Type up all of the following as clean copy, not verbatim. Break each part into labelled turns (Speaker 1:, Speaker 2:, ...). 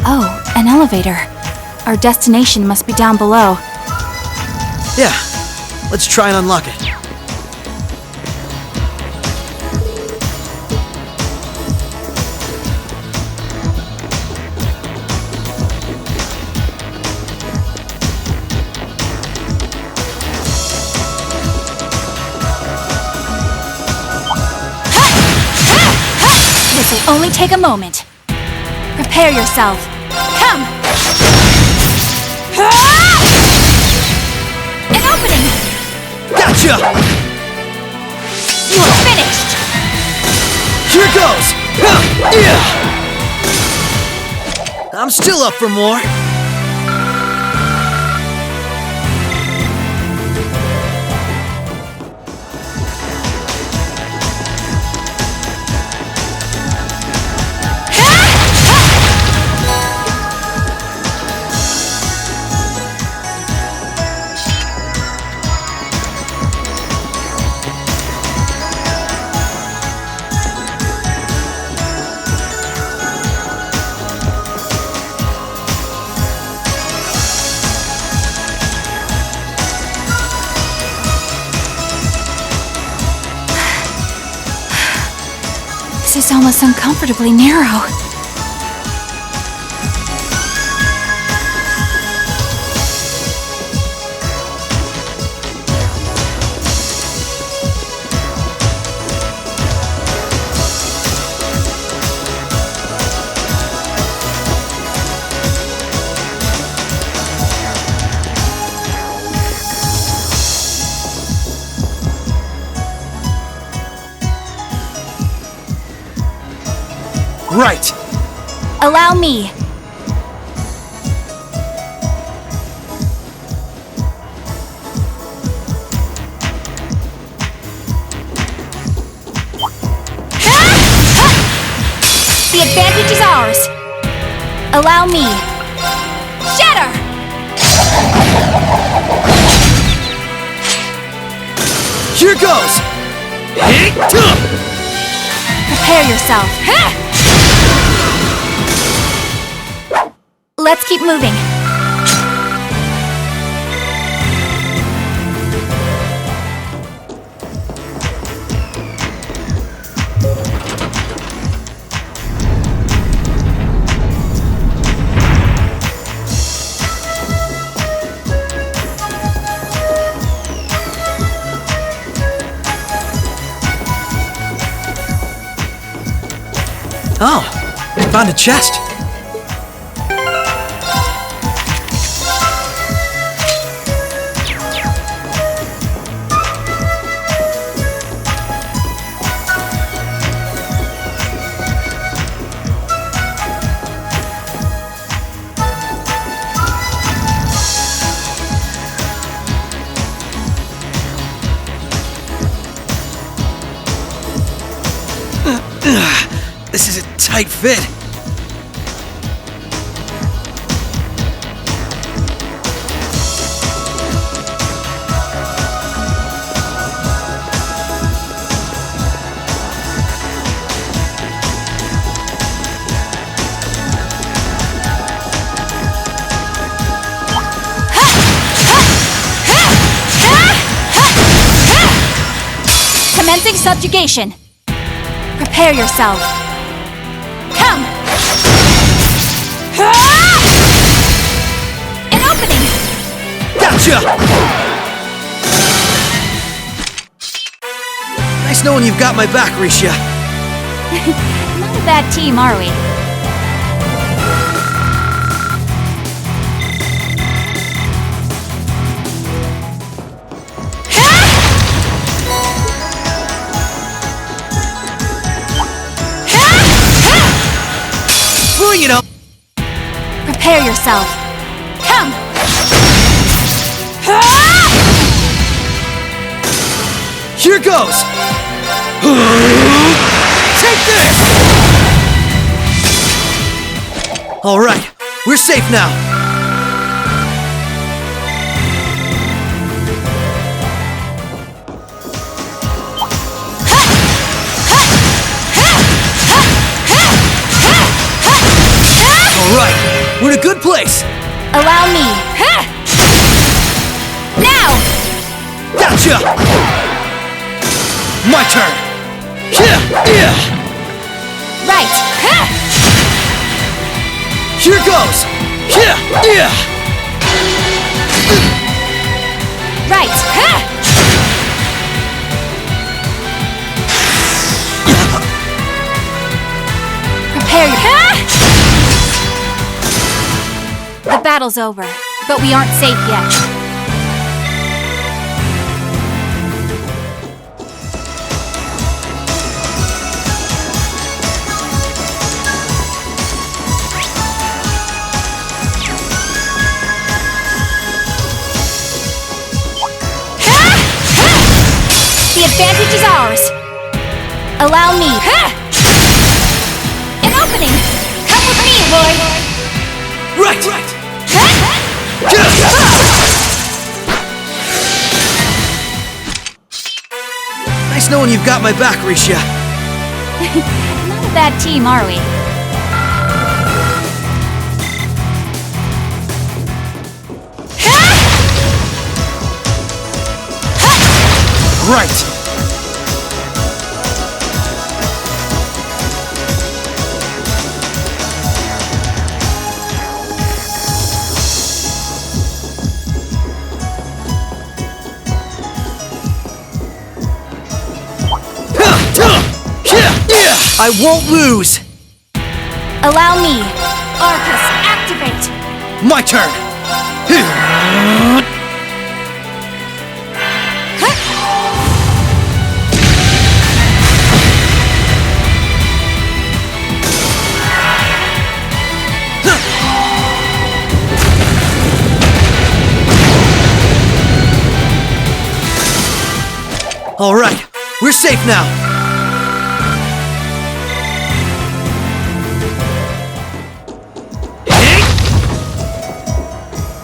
Speaker 1: Oh, an elevator. Our destination must be down below.
Speaker 2: Yeah, let's try and unlock it.
Speaker 1: This will only take a moment. Prepare yourself. Come! An opening!
Speaker 2: Gotcha!
Speaker 1: You are finished!
Speaker 2: Here goes! I'm still up for more.
Speaker 1: This is almost uncomfortably narrow.
Speaker 2: Right.
Speaker 1: Allow me. The advantage is ours. Allow me. Shatter!
Speaker 2: Here goes!
Speaker 1: Prepare yourself. Let's keep moving.
Speaker 2: Oh, found a chest. This is a tight fit.
Speaker 1: Commencing subjugation. Prepare yourself. Come! An opening!
Speaker 2: Gotcha! Nice knowing you've got my back, Risha.
Speaker 1: Not a bad team, are we?
Speaker 2: Well, you know.
Speaker 1: Prepare yourself. Come!
Speaker 2: Here goes! Take this! Alright, we're safe now. Alright, We're in a good place!
Speaker 1: Allow me. Now!
Speaker 2: Gotcha! My turn!
Speaker 1: Right.
Speaker 2: Here goes!
Speaker 1: Right. Prepare your... The battle's over, but we aren't safe yet. The advantage is ours. Allow me. An opening. Come with me, Lloyd.
Speaker 2: Right! Nice knowing you've got my back, Risha.
Speaker 1: Not a bad team, are we?
Speaker 2: Right! I won't lose!
Speaker 1: Allow me. Arcus, activate.
Speaker 2: My turn! All right, we're safe now.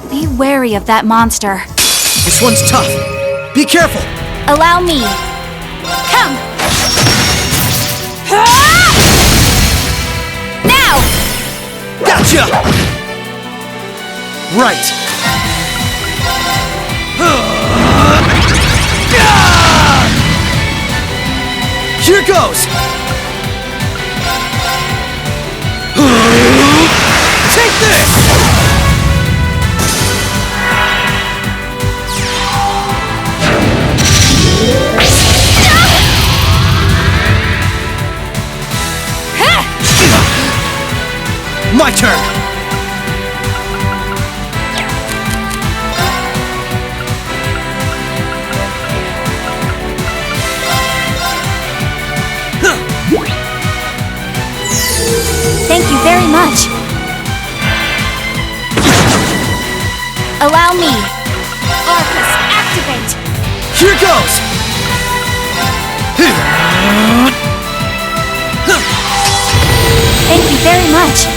Speaker 1: Be wary of that monster.
Speaker 2: This one's tough. Be careful.
Speaker 1: Allow me. Come. Now.
Speaker 2: Gotcha. Right. Here goes! Take this! My turn!
Speaker 1: Thank you very much. Allow me. Arcus, activate.
Speaker 2: Here goes!
Speaker 1: Thank you very much.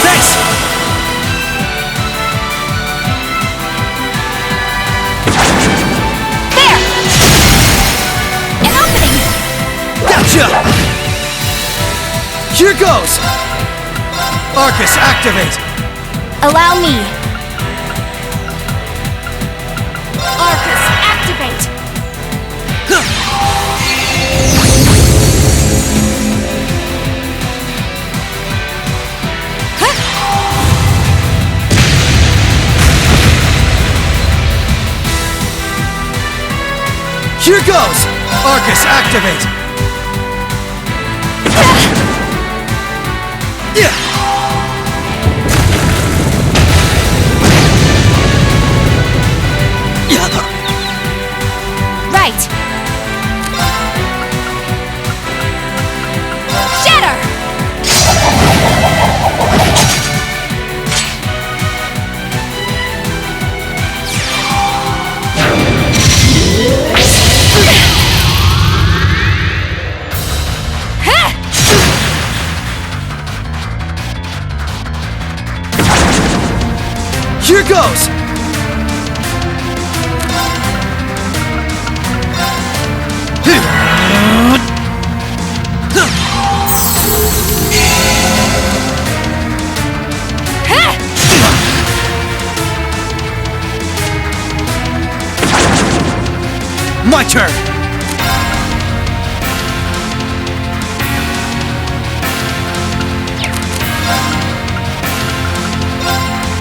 Speaker 2: Thanks!
Speaker 1: There! An opening!
Speaker 2: Gotcha! Here goes! Arcus, activate!
Speaker 1: Allow me. Arcus, activate.
Speaker 2: Here goes! Arcus, activate! Yeah!
Speaker 1: Right. Shatter!
Speaker 2: Here goes! My turn!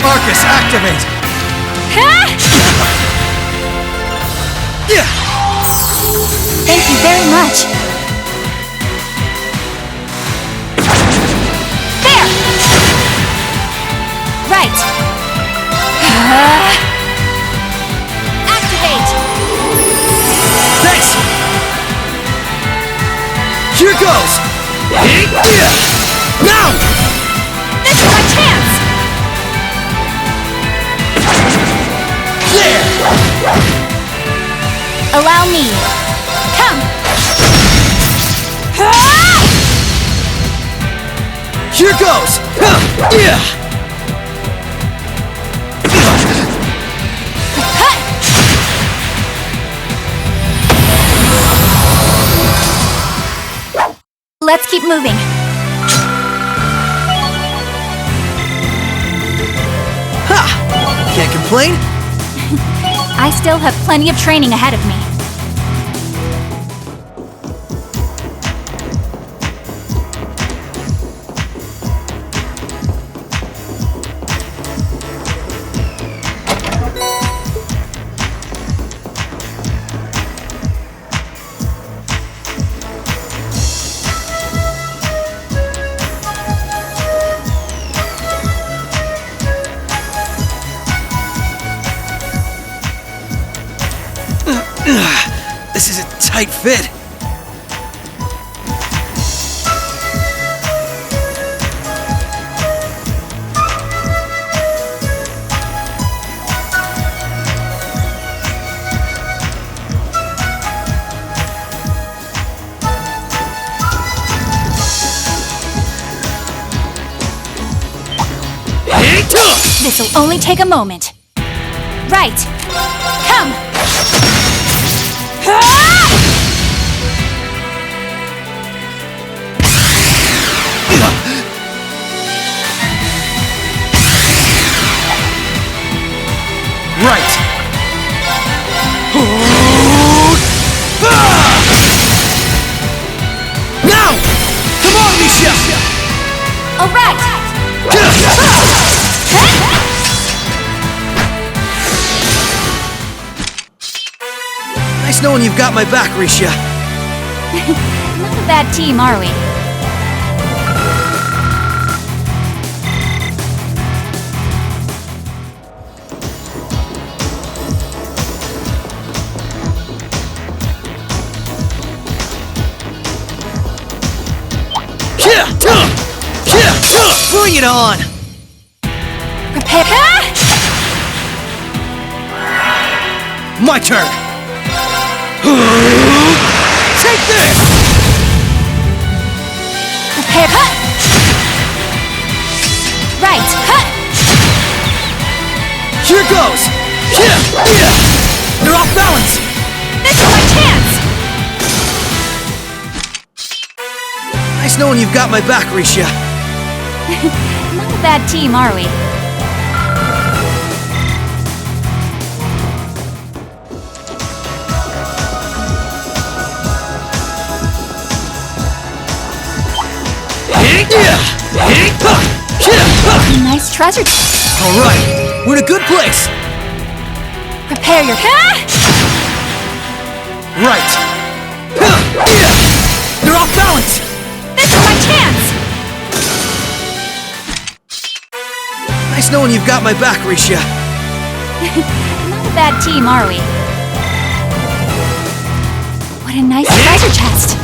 Speaker 2: Arcus, activate! Yeah!
Speaker 1: Thank you very much. There! Right. Activate!
Speaker 2: Thanks! Here goes! Now!
Speaker 1: This is my chance!
Speaker 2: There!
Speaker 1: Allow me. Come!
Speaker 2: Here goes!
Speaker 1: Let's keep moving.
Speaker 2: Ha! Can't complain?
Speaker 1: I still have plenty of training ahead of me.
Speaker 2: This is a tight fit.
Speaker 1: This'll only take a moment. Right. Come!
Speaker 2: Right. Now! Come on, Misha!
Speaker 1: All right.
Speaker 2: Nice knowing you've got my back, Risha.
Speaker 1: Not a bad team, are we?
Speaker 2: Bring it on!
Speaker 1: Prepare.
Speaker 2: My turn! Take this!
Speaker 1: Prepare. Right.
Speaker 2: Here goes! You're off balance!
Speaker 1: This is my chance!
Speaker 2: Nice knowing you've got my back, Risha.
Speaker 1: Not a bad team, are we? Nice treasure.
Speaker 2: All right, we're in a good place.
Speaker 1: Prepare your...
Speaker 2: Right. You're off balance.
Speaker 1: This is my chance!
Speaker 2: Nice knowing you've got my back, Risha.
Speaker 1: Not a bad team, are we? What a nice treasure chest.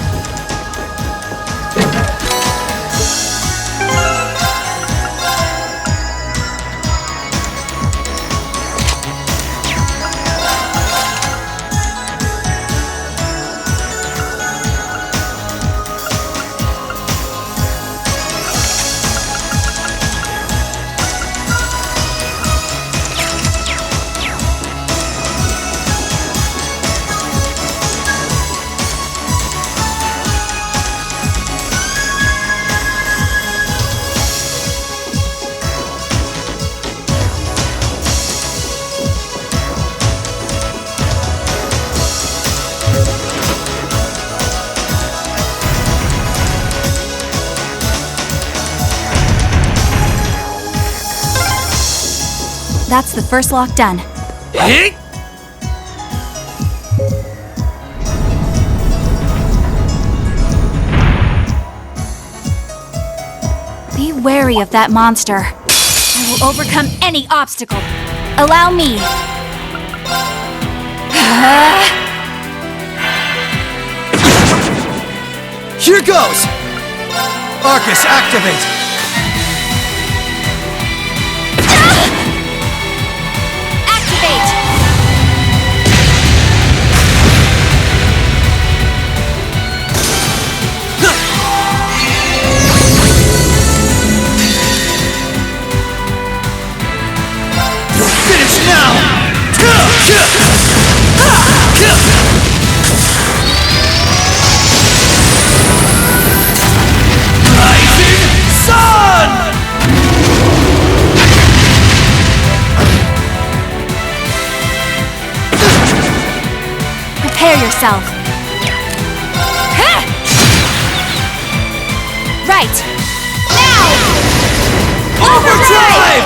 Speaker 1: That's the first lock done. Be wary of that monster. I will overcome any obstacle. Allow me.
Speaker 2: Here goes! Arcus, activate!
Speaker 1: Activate!
Speaker 2: You're finished now! Rising Sun!
Speaker 1: Prepare yourself. Right. Now!
Speaker 2: Overdrive!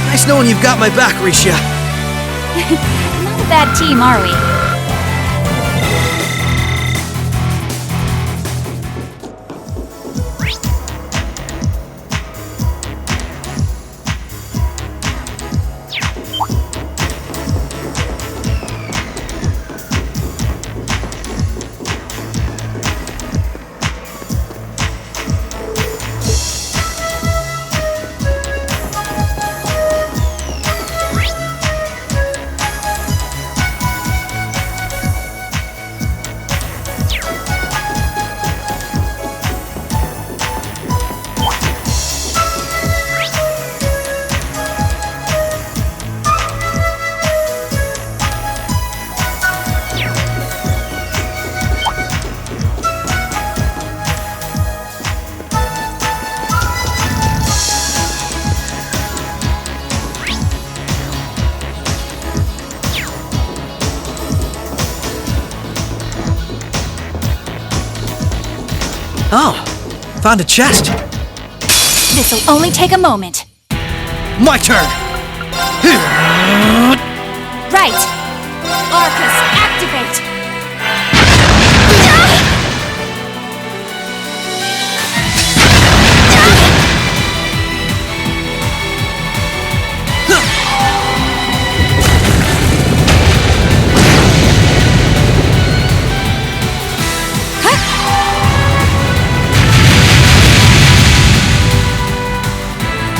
Speaker 2: Nice knowing you've got my back, Risha.
Speaker 1: Not a bad team, are we?
Speaker 2: Oh, found a chest.
Speaker 1: This'll only take a moment.
Speaker 2: My turn.
Speaker 1: Right. Arcus, activate.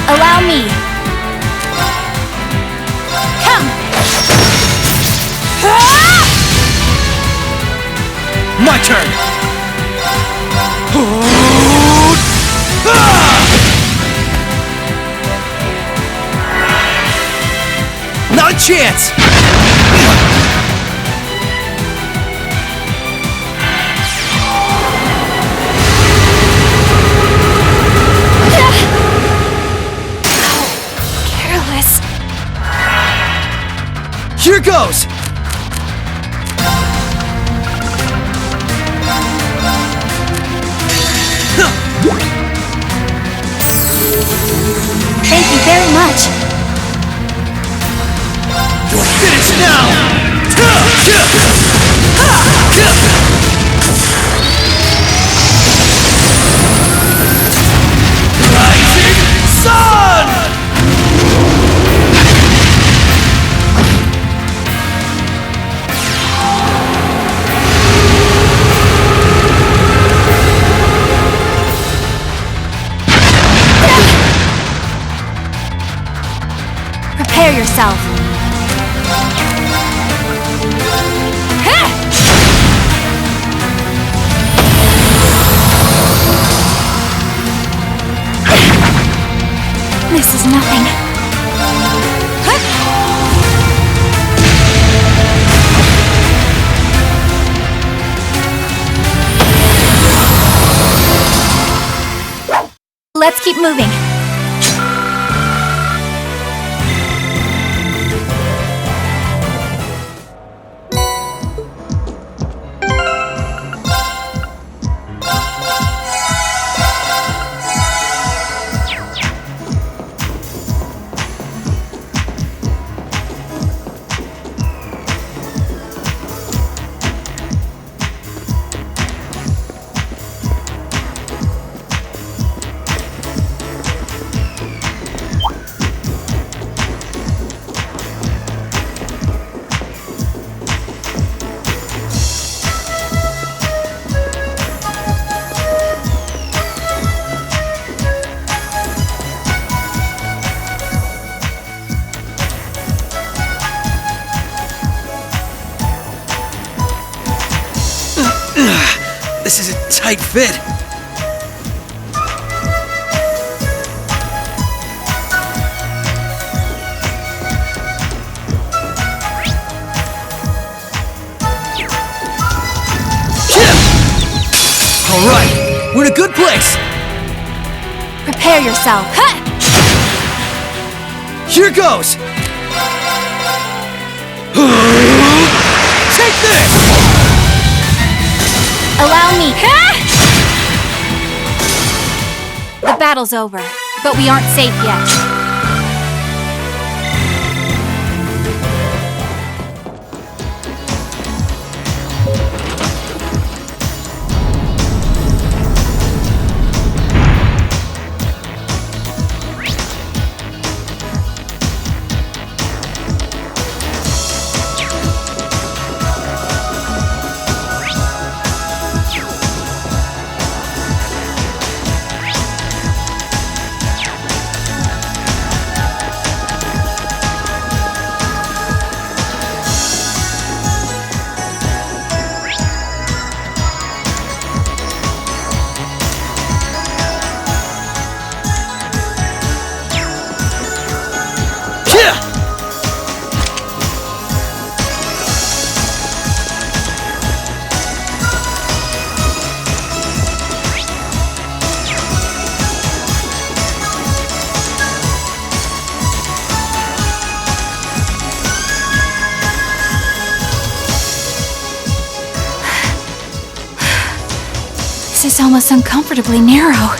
Speaker 1: Allow me. Come.
Speaker 2: My turn. Not a chance. Here goes!
Speaker 1: Thank you very much.
Speaker 2: You're finished now! Rising Sun!
Speaker 1: Prepare yourself. This is nothing. Let's keep moving.
Speaker 2: This is a tight fit. All right, we're in a good place.
Speaker 1: Prepare yourself. Ha!
Speaker 2: Here goes. Take this.
Speaker 1: Allow me. Ha! The battle's over, but we aren't safe yet. This is almost uncomfortably narrow.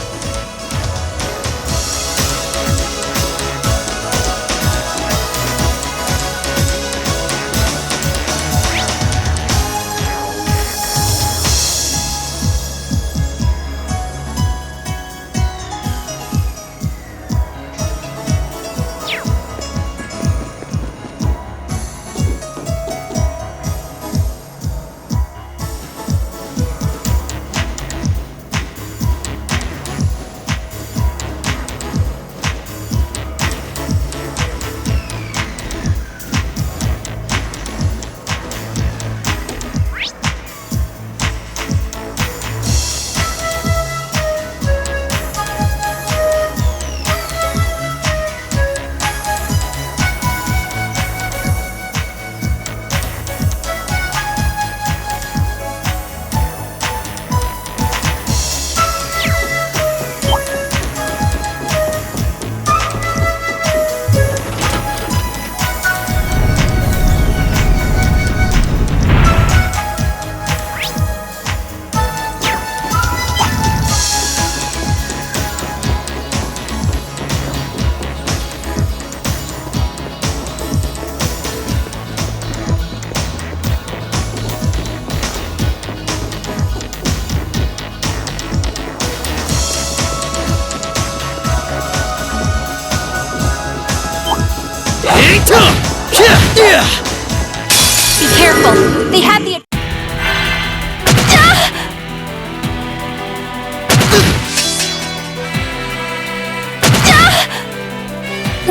Speaker 1: Be careful! They have the...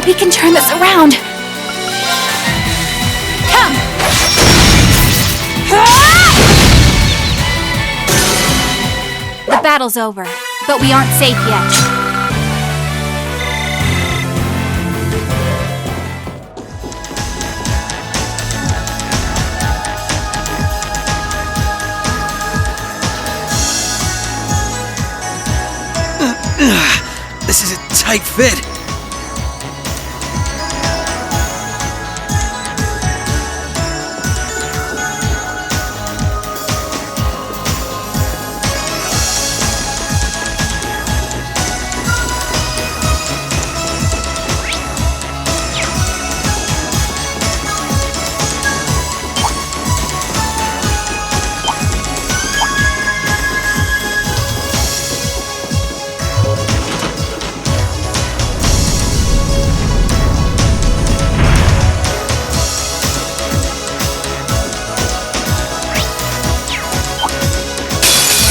Speaker 1: We can turn this around! Come! The battle's over, but we aren't safe yet.
Speaker 2: This is a tight fit.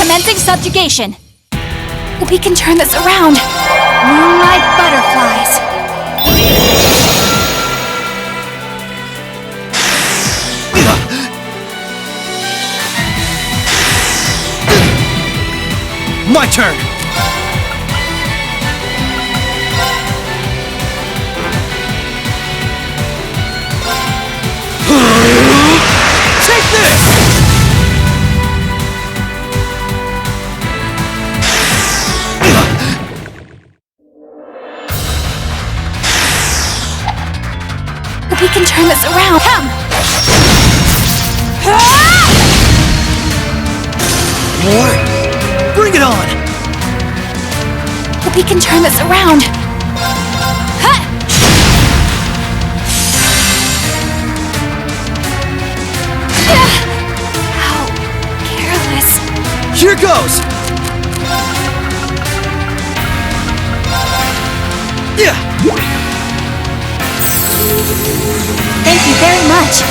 Speaker 1: Commencing subjugation. We can turn this around. Moonlight butterflies.
Speaker 2: turn! Take this!
Speaker 1: We can turn this around. Come!
Speaker 2: More? Bring it on!
Speaker 1: We can turn this around. Huh! How careless.
Speaker 2: Here goes! Yeah!
Speaker 1: Thank you very much.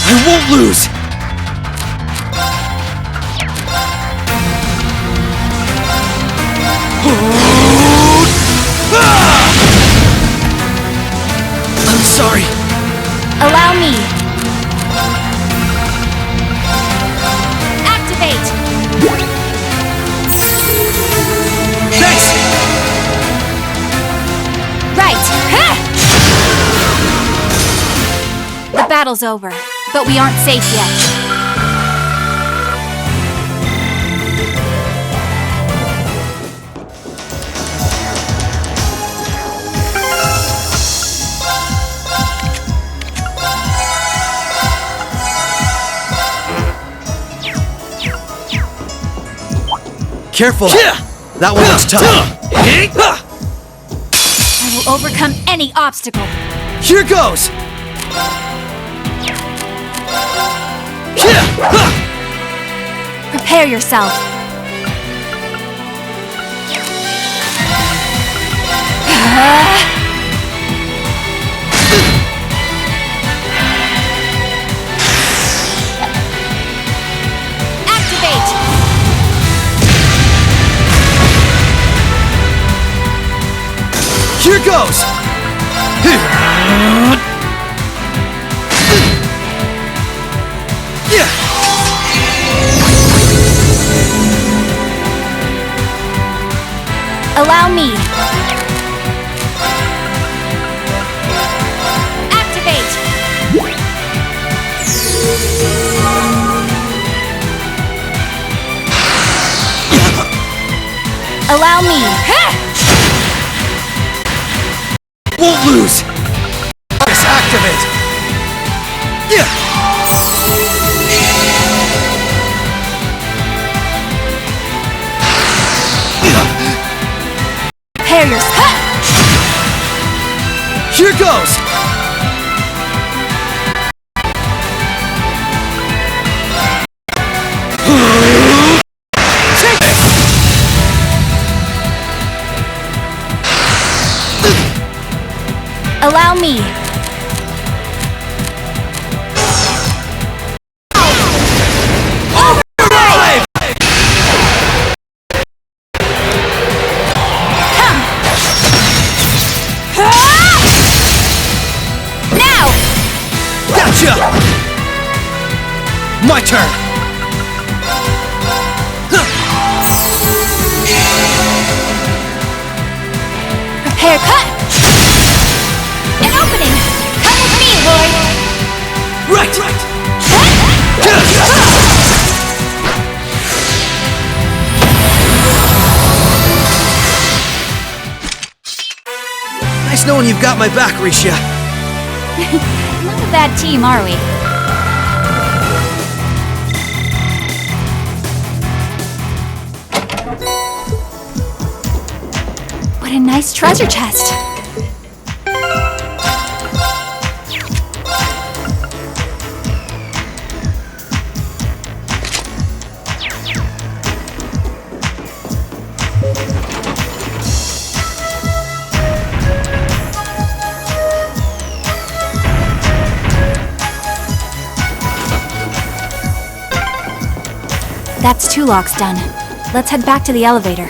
Speaker 2: I won't lose! I'm sorry.
Speaker 1: Allow me. Activate.
Speaker 2: Thanks!
Speaker 1: Right. Huh! The battle's over, but we aren't safe yet.
Speaker 2: Careful! That one was tough.
Speaker 1: I will overcome any obstacle.
Speaker 2: Here goes!
Speaker 1: Prepare yourself. Activate.
Speaker 2: Here goes! Yeah!
Speaker 1: Allow me. Activate. Allow me.
Speaker 2: Won't lose! Just activate! Yeah!
Speaker 1: Prepare yourself.
Speaker 2: Here goes! Take it!
Speaker 1: Allow me.
Speaker 2: Overdrive!
Speaker 1: Come. Now.
Speaker 2: Gotcha! My turn!
Speaker 1: Prepare. Cut. An opening. Come with me, Lloyd.
Speaker 2: Right! Nice knowing you've got my back, Risha.
Speaker 1: Not a bad team, are we? What a nice treasure chest. That's 2 locks done. Let's head back to the elevator.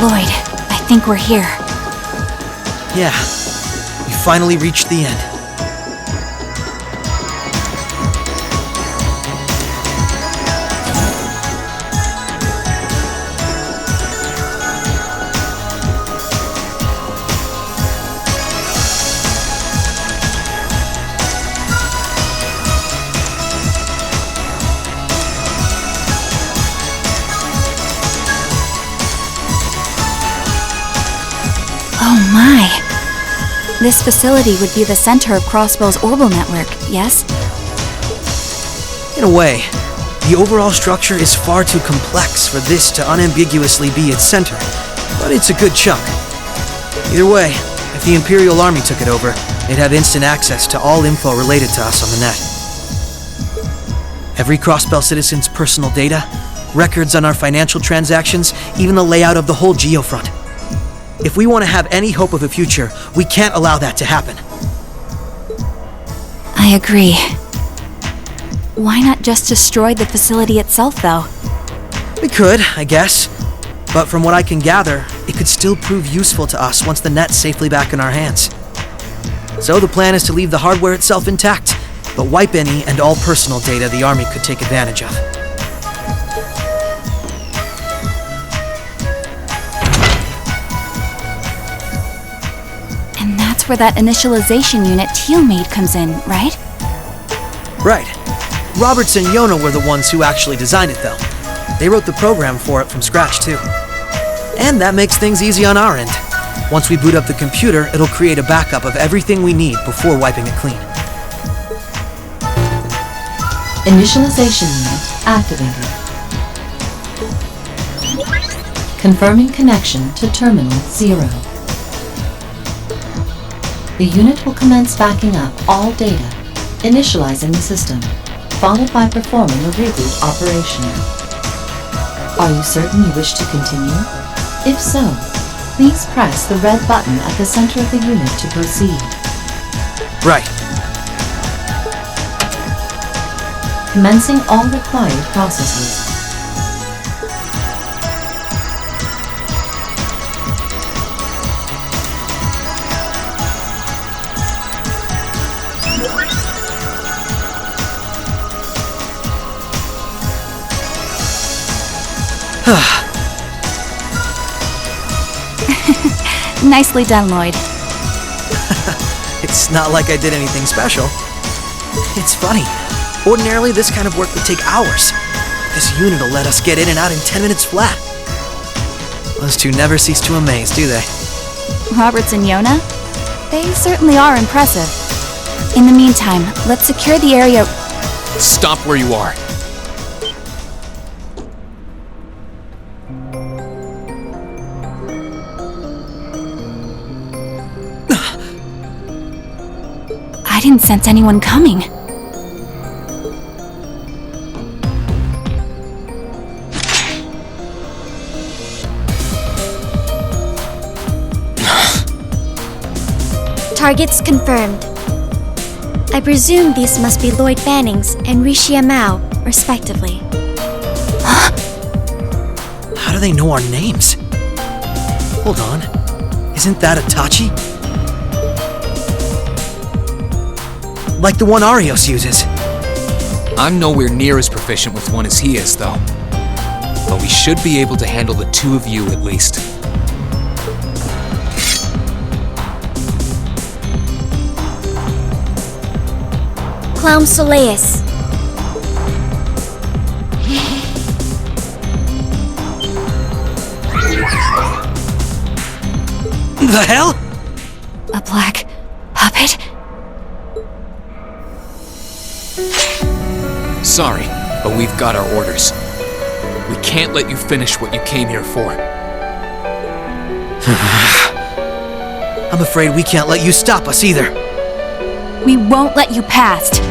Speaker 1: Lloyd, I think we're here.
Speaker 2: Yeah, we finally reached the end.
Speaker 1: Oh my! This facility would be the center of Crossbow's orbital network, yes?
Speaker 2: In a way, the overall structure is far too complex for this to unambiguously be its center, but it's a good chunk. Either way, if the Imperial Army took it over, they'd have instant access to all info related to us on the net. Every Crossbow citizen's personal data, records on our financial transactions, even the layout of the whole geofront. If we want to have any hope of a future, we can't allow that to happen.
Speaker 1: I agree. Why not just destroy the facility itself, though?
Speaker 2: We could, I guess. But from what I can gather, it could still prove useful to us once the net's safely back in our hands. So the plan is to leave the hardware itself intact, but wipe any and all personal data the Army could take advantage of.
Speaker 1: And that's where that initialization unit Teal made comes in, right?
Speaker 2: Right. Roberts and Yona were the ones who actually designed it, though. They wrote the program for it from scratch, too. And that makes things easy on our end. Once we boot up the computer, it'll create a backup of everything we need before wiping it clean.
Speaker 3: Initialization unit activated. Confirming connection to Terminal 0. The unit will commence backing up all data, initializing the system, followed by performing a reboot operation. Are you certain you wish to continue? If so, please press the red button at the center of the unit to proceed.
Speaker 2: Right.
Speaker 3: Commencing all required processes.
Speaker 1: Nicely done, Lloyd.
Speaker 2: It's not like I did anything special. It's funny. Ordinarily, this kind of work would take hours. This unit will let us get in and out in 10 minutes flat. Those two never cease to amaze, do they?
Speaker 1: Roberts and Yona? They certainly are impressive. In the meantime, let's secure the area.
Speaker 4: Stop where you are.
Speaker 1: I didn't sense anyone coming.
Speaker 5: Targets confirmed. I presume these must be Lloyd Fannings and Rishia Mao, respectively.
Speaker 2: How do they know our names? Hold on. Isn't that Itachi? Like the one Arios uses.
Speaker 4: I'm nowhere near as proficient with one as he is, though. But we should be able to handle the two of you at least.
Speaker 5: Clown Soleus.
Speaker 2: The hell?
Speaker 1: A black puppet?
Speaker 4: Sorry, but we've got our orders. We can't let you finish what you came here for.
Speaker 2: I'm afraid we can't let you stop us either.
Speaker 1: We won't let you past.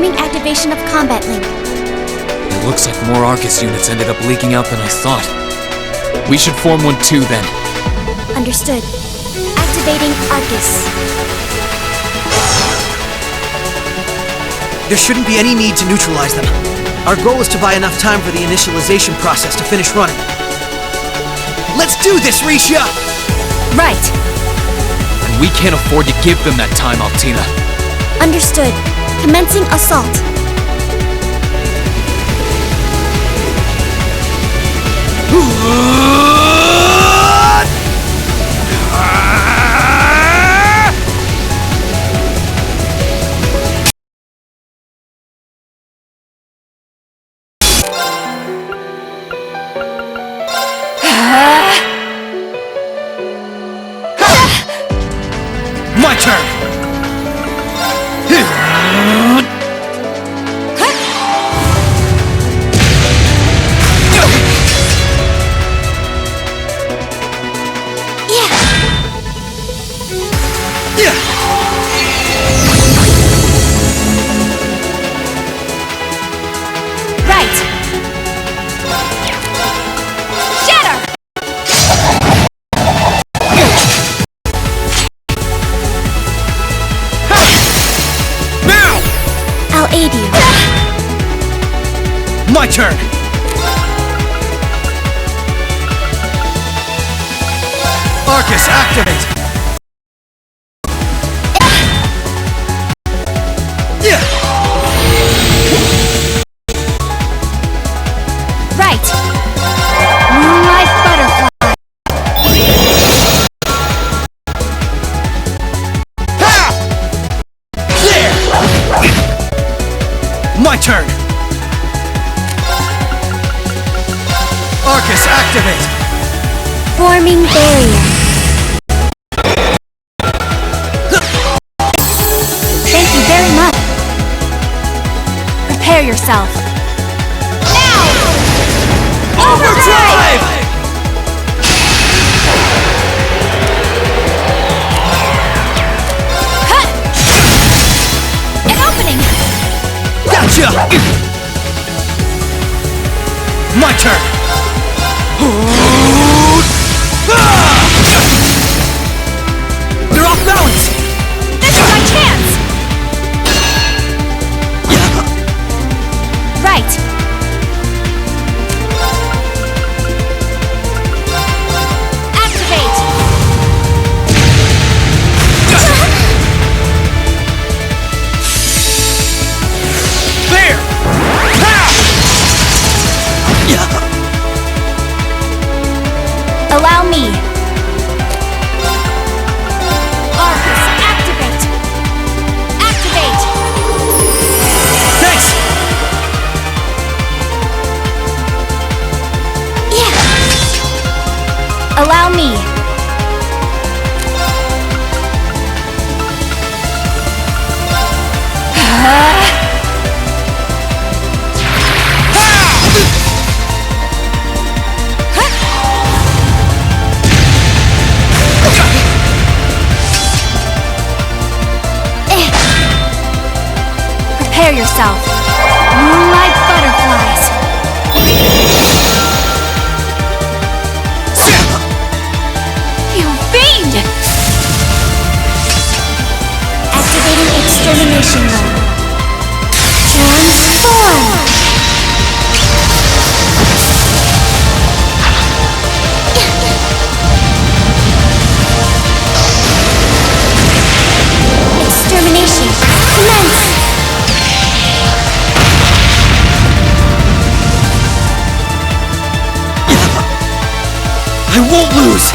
Speaker 5: Performing activation of combat link.
Speaker 4: It looks like more Arcus units ended up leaking out than I thought. We should form one too, then.
Speaker 5: Understood. Activating Arcus.
Speaker 2: There shouldn't be any need to neutralize them. Our goal is to buy enough time for the initialization process to finish running. Let's do this, Risha!
Speaker 1: Right.
Speaker 4: And we can't afford to give them that time, Altina.
Speaker 5: Understood. Commencing assault.
Speaker 2: My turn!
Speaker 1: Right. Shatter!
Speaker 5: I'll aid you.
Speaker 2: My turn! Arcus, activate!
Speaker 1: Right. Moonlight butterfly.
Speaker 2: There! My turn! Arcus, activate!
Speaker 5: Forming barrier.
Speaker 1: Thank you very much. Prepare yourself. Now! Overdrive! Cut! An opening!
Speaker 2: Gotcha! My turn! They're off balance!
Speaker 1: This is my chance! Right. Activate!
Speaker 2: There!
Speaker 1: Allow me. Arcus, activate! Activate!
Speaker 2: Thanks!
Speaker 1: Allow me. Prepare yourself. Moonlight butterflies. You fiend!
Speaker 5: Activating extermination mode. Transform! Extermination. Commence!
Speaker 2: I won't lose!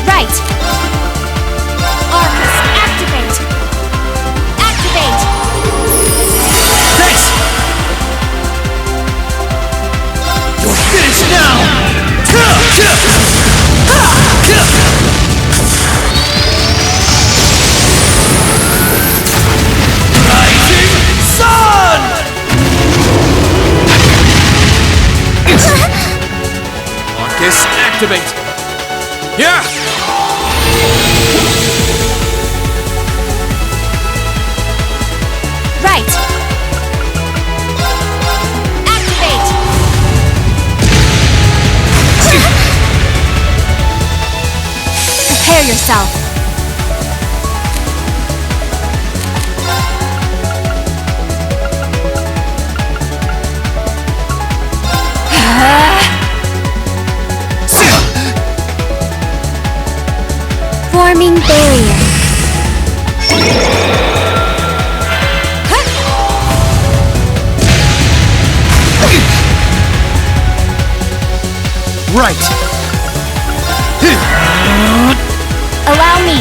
Speaker 1: Right. Arcus, activate. Activate.
Speaker 2: Thanks! You're finished now! Rising Sun!
Speaker 4: Arcus, activate! Yeah!
Speaker 1: Right. Activate. Prepare yourself.
Speaker 5: Forming barrier.
Speaker 2: Right.
Speaker 1: Allow me.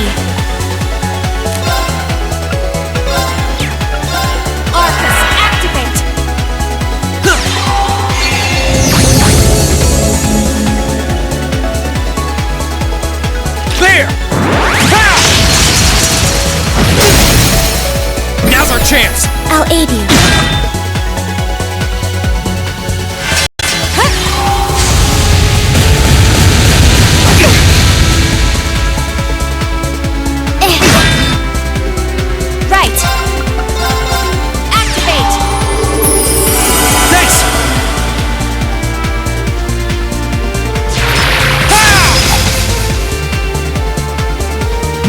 Speaker 1: Arcus, activate.
Speaker 4: Clear! Ha! Now's our chance!
Speaker 5: I'll aid you.
Speaker 1: Right. Activate.
Speaker 2: Thanks!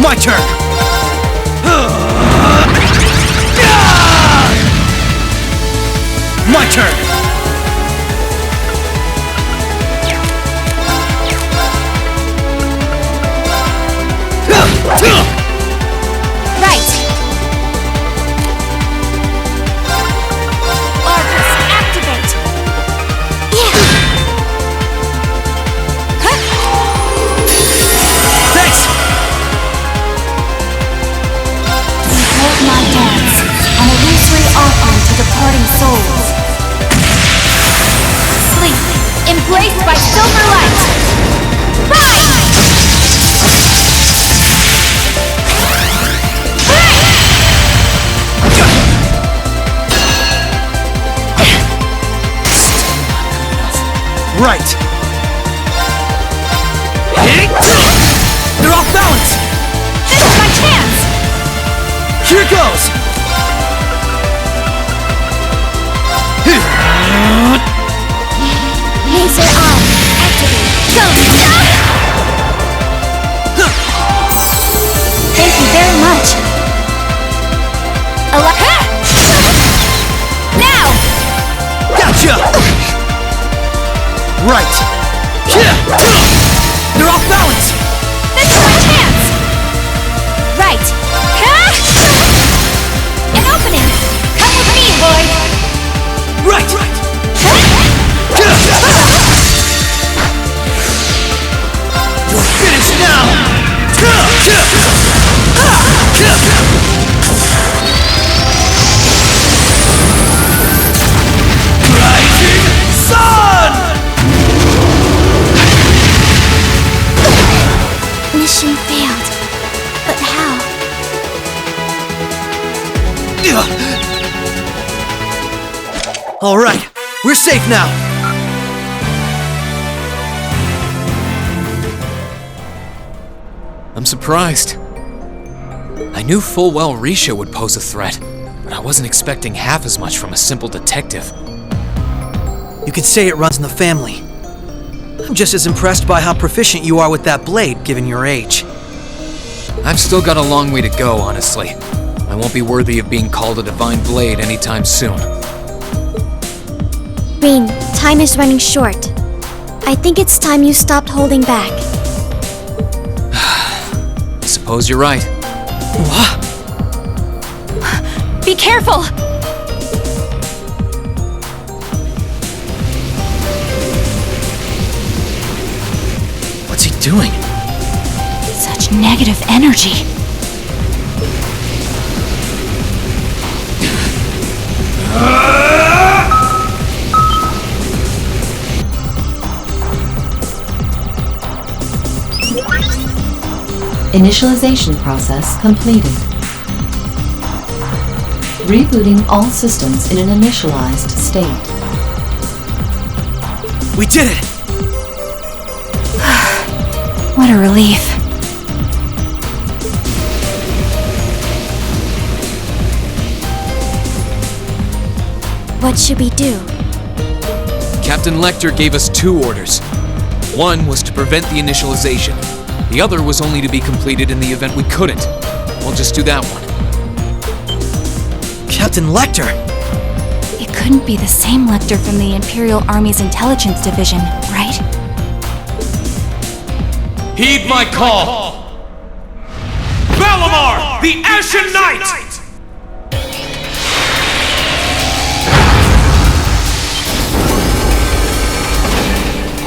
Speaker 2: My turn! My turn!
Speaker 1: Right. Arcus, activate.
Speaker 2: Thanks!
Speaker 1: Behold my dance, an illusory offering to departing souls. Sleep, embraced by silver light. Rise!
Speaker 2: Right! They're off balance!
Speaker 1: This is my chance!
Speaker 2: Here goes!
Speaker 5: Laser eye. Activate.
Speaker 1: Go! Thank you very much. Now!
Speaker 2: Gotcha! Right! They're off balance!
Speaker 1: This is my chance! Right. An opening! Come with me, Lloyd!
Speaker 2: Right! You're finished now! Rising Sun!
Speaker 5: Mission failed. But how?
Speaker 2: All right, we're safe now.
Speaker 4: I'm surprised. I knew full well Risha would pose a threat, but I wasn't expecting half as much from a simple detective.
Speaker 2: You could say it runs in the family. I'm just as impressed by how proficient you are with that blade, given your age.
Speaker 4: I've still got a long way to go, honestly. I won't be worthy of being called a divine blade anytime soon.
Speaker 5: Rin, time is running short. I think it's time you stopped holding back.
Speaker 4: I suppose you're right.
Speaker 2: What?
Speaker 1: Be careful!
Speaker 4: What's he doing?
Speaker 1: Such negative energy.
Speaker 3: Initialization process completed. Rebooting all systems in an initialized state.
Speaker 2: We did it!
Speaker 1: What a relief.
Speaker 5: What should we do?
Speaker 4: Captain Lecter gave us 2 orders. One was to prevent the initialization. The other was only to be completed in the event we couldn't. We'll just do that one.
Speaker 2: Captain Lecter!
Speaker 1: It couldn't be the same Lecter from the Imperial Army's Intelligence Division, right?
Speaker 6: Heed my call! Valimar, the Ashen Knight!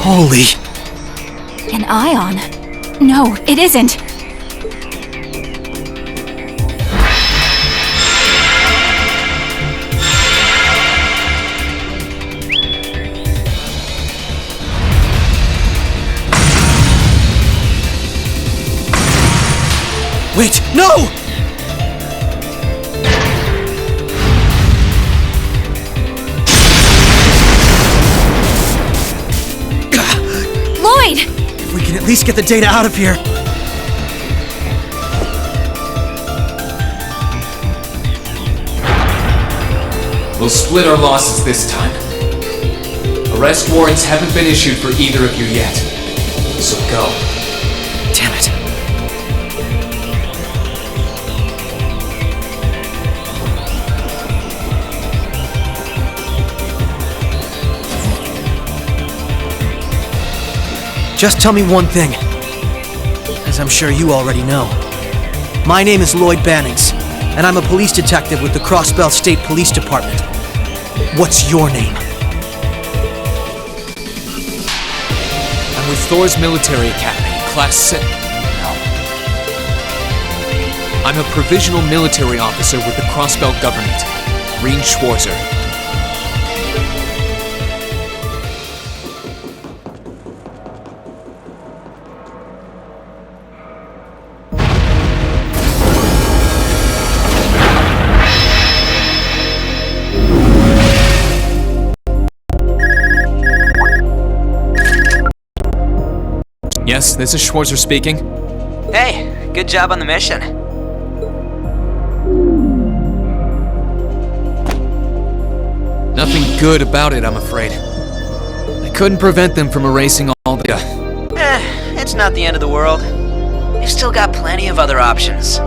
Speaker 2: Holy...
Speaker 1: An ion? No, it isn't.
Speaker 2: Wait, no!
Speaker 1: Lloyd!
Speaker 2: If we can at least get the data out of here.
Speaker 4: We'll split our losses this time. Arrest warrants haven't been issued for either of you yet. So go.
Speaker 2: Damn it. Just tell me one thing, as I'm sure you already know. My name is Lloyd Bannings, and I'm a police detective with the Crossbell State Police Department. What's your name?
Speaker 4: I'm with Thor's Military Academy, Class 6. No. I'm a provisional military officer with the Crossbell government, Rean Schwarzer. Yes, this is Schwarzer speaking.
Speaker 2: Hey, good job on the mission.
Speaker 4: Nothing good about it, I'm afraid. I couldn't prevent them from erasing all the...
Speaker 2: It's not the end of the world. You've still got plenty of other options.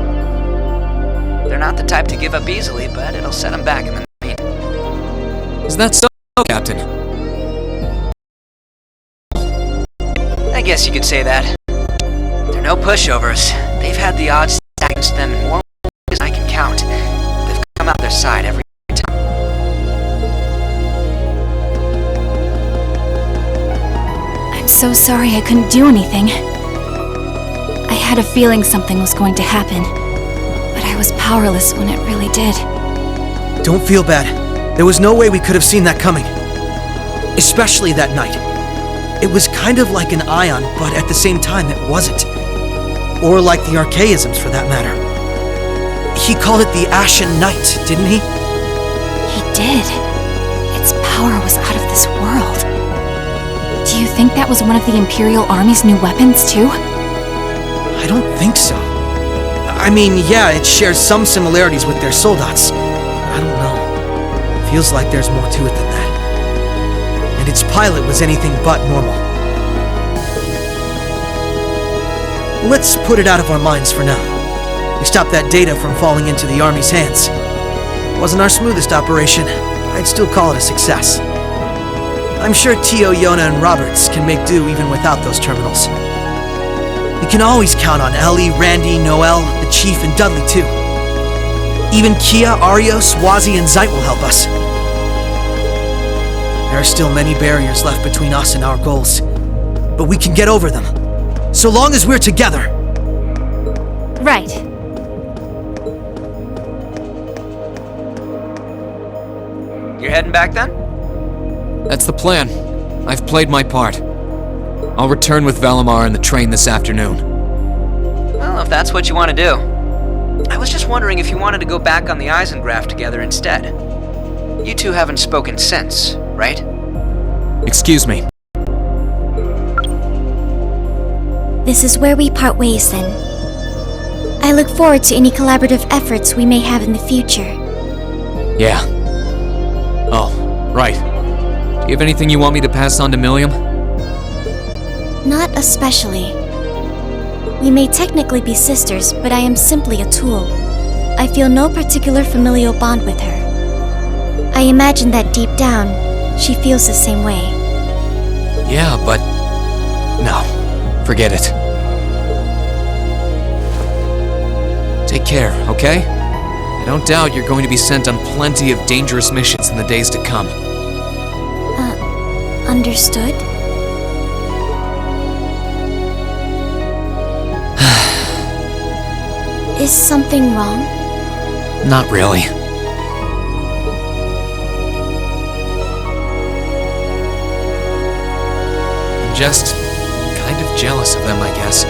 Speaker 2: They're not the type to give up easily, but it'll set them back in the mean.
Speaker 4: Is that so, Captain?
Speaker 2: I guess you could say that. They're no pushovers. They've had the odds stacked against them in more ways than I can count. They've come out their side every time.
Speaker 1: I'm so sorry I couldn't do anything. I had a feeling something was going to happen, but I was powerless when it really did.
Speaker 2: Don't feel bad. There was no way we could have seen that coming. Especially that night. It was kind of like an ion, but at the same time it wasn't. Or like the archaisms, for that matter. He called it the Ashen Knight, didn't he?
Speaker 1: He did. Its power was out of this world. Do you think that was one of the Imperial Army's new weapons, too?
Speaker 2: I don't think so. I mean, yeah, it shares some similarities with their soldats. I don't know. Feels like there's more to it than that. And its pilot was anything but normal. Let's put it out of our minds for now. We stopped that data from falling into the Army's hands. Wasn't our smoothest operation. I'd still call it a success. I'm sure Tio, Yona, and Roberts can make do even without those terminals. We can always count on Ellie, Randy, Noel, the Chief, and Dudley too. Even Kia, Arios, Wazi, and Zeit will help us. There are still many barriers left between us and our goals, but we can get over them, so long as we're together.
Speaker 5: Right.
Speaker 2: You're heading back then?
Speaker 4: That's the plan. I've played my part. I'll return with Valimar and the train this afternoon.
Speaker 2: Well, if that's what you want to do. I was just wondering if you wanted to go back on the Eisengraph together instead. You two haven't spoken since, right?
Speaker 4: Excuse me.
Speaker 5: This is where we part ways then. I look forward to any collaborative efforts we may have in the future.
Speaker 4: Yeah. Oh, right. Do you have anything you want me to pass on to Milliam?
Speaker 5: Not especially. We may technically be sisters, but I am simply a tool. I feel no particular familial bond with her. I imagine that deep down, she feels the same way.
Speaker 4: Yeah, but... no. Forget it. Take care, okay? I don't doubt you're going to be sent on plenty of dangerous missions in the days to come.
Speaker 5: Understood? Is something wrong?
Speaker 4: Not really. I'm just kind of jealous of them, I guess.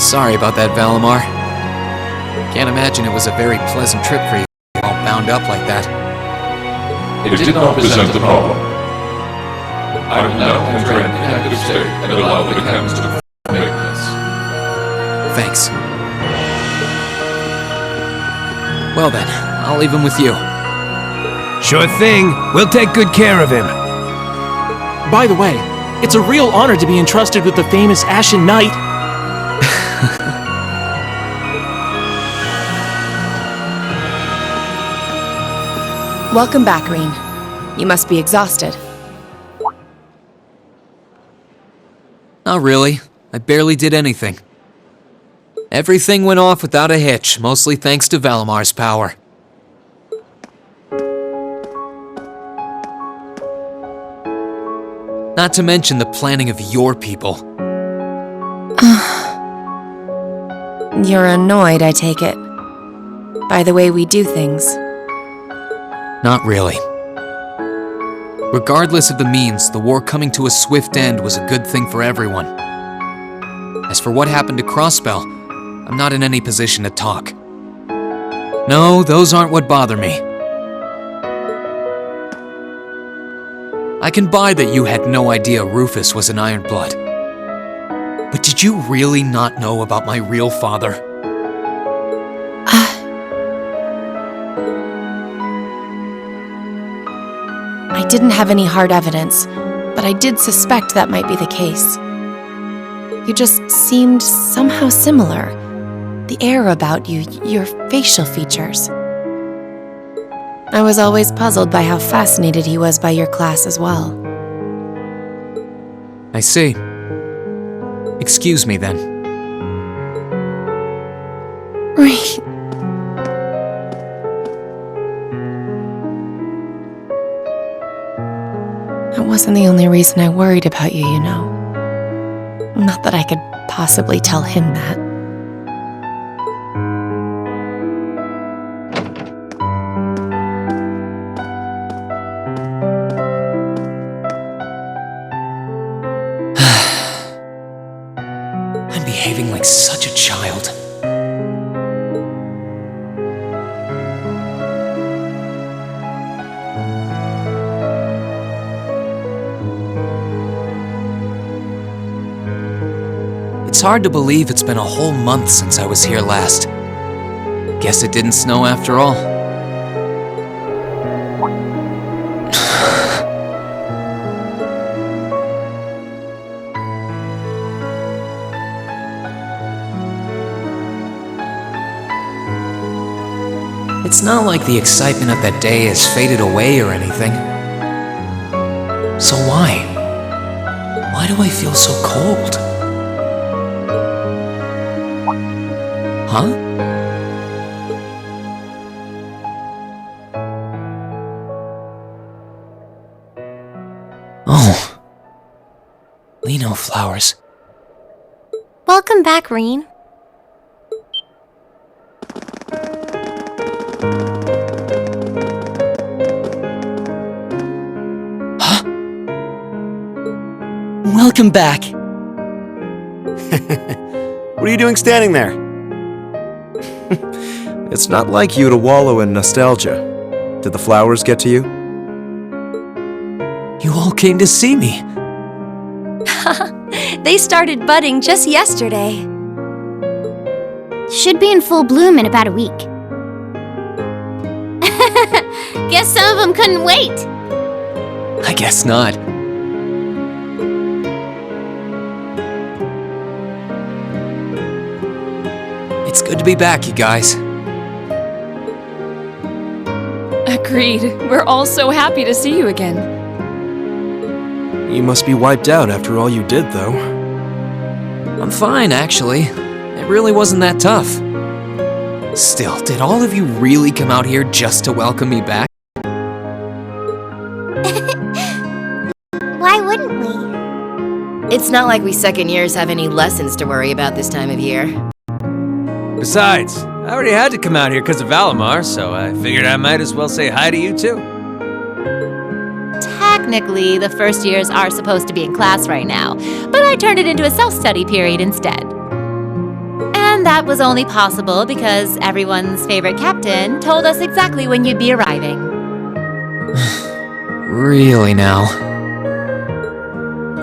Speaker 4: Sorry about that, Valimar. Can't imagine it was a very pleasant trip for you, all bound up like that.
Speaker 6: It did not present a problem. I will now enter an inactive state and allow the cams to perform maintenance.
Speaker 4: Thanks. Well then, I'll leave him with you.
Speaker 7: Sure thing. We'll take good care of him.
Speaker 8: By the way, it's a real honor to be entrusted with the famous Ashen Knight.
Speaker 9: Welcome back, Reen. You must be exhausted.
Speaker 4: Not really. I barely did anything. Everything went off without a hitch, mostly thanks to Valimar's power. Not to mention the planning of your people.
Speaker 9: You're annoyed, I take it, by the way we do things.
Speaker 4: Not really. Regardless of the means, the war coming to a swift end was a good thing for everyone. As for what happened to Crossbell, I'm not in any position to talk. No, those aren't what bother me. I can buy that you had no idea Rufus was an Ironblood. But did you really not know about my real father?
Speaker 9: I didn't have any hard evidence, but I did suspect that might be the case. You just seemed somehow similar. The air about you, your facial features. I was always puzzled by how fascinated he was by your class as well.
Speaker 4: I see. Excuse me then.
Speaker 9: Right. That wasn't the only reason I worried about you, you know. Not that I could possibly tell him that.
Speaker 4: I'm behaving like such a child. It's hard to believe it's been a whole month since I was here last. Guess it didn't snow after all. It's not like the excitement of that day has faded away or anything. So why? Why do I feel so cold? Huh? Oh. Lino flowers.
Speaker 5: Welcome back, Reen.
Speaker 10: Welcome back.
Speaker 11: What are you doing standing there? It's not like you to wallow in nostalgia. Did the flowers get to you?
Speaker 4: You all came to see me.
Speaker 5: They started budding just yesterday. Should be in full bloom in about a week. Guess some of them couldn't wait.
Speaker 4: I guess not. It's good to be back, you guys.
Speaker 12: Agreed. We're all so happy to see you again.
Speaker 11: You must be wiped out after all you did, though.
Speaker 4: I'm fine, actually. It really wasn't that tough. Still, did all of you really come out here just to welcome me back?
Speaker 5: Why wouldn't we?
Speaker 13: It's not like we second years have any lessons to worry about this time of year.
Speaker 7: Besides, I already had to come out here because of Valimar, so I figured I might as well say hi to you too.
Speaker 14: Technically, the first years are supposed to be in class right now, but I turned it into a self-study period instead. And that was only possible because everyone's favorite captain told us exactly when you'd be arriving.
Speaker 4: Really now?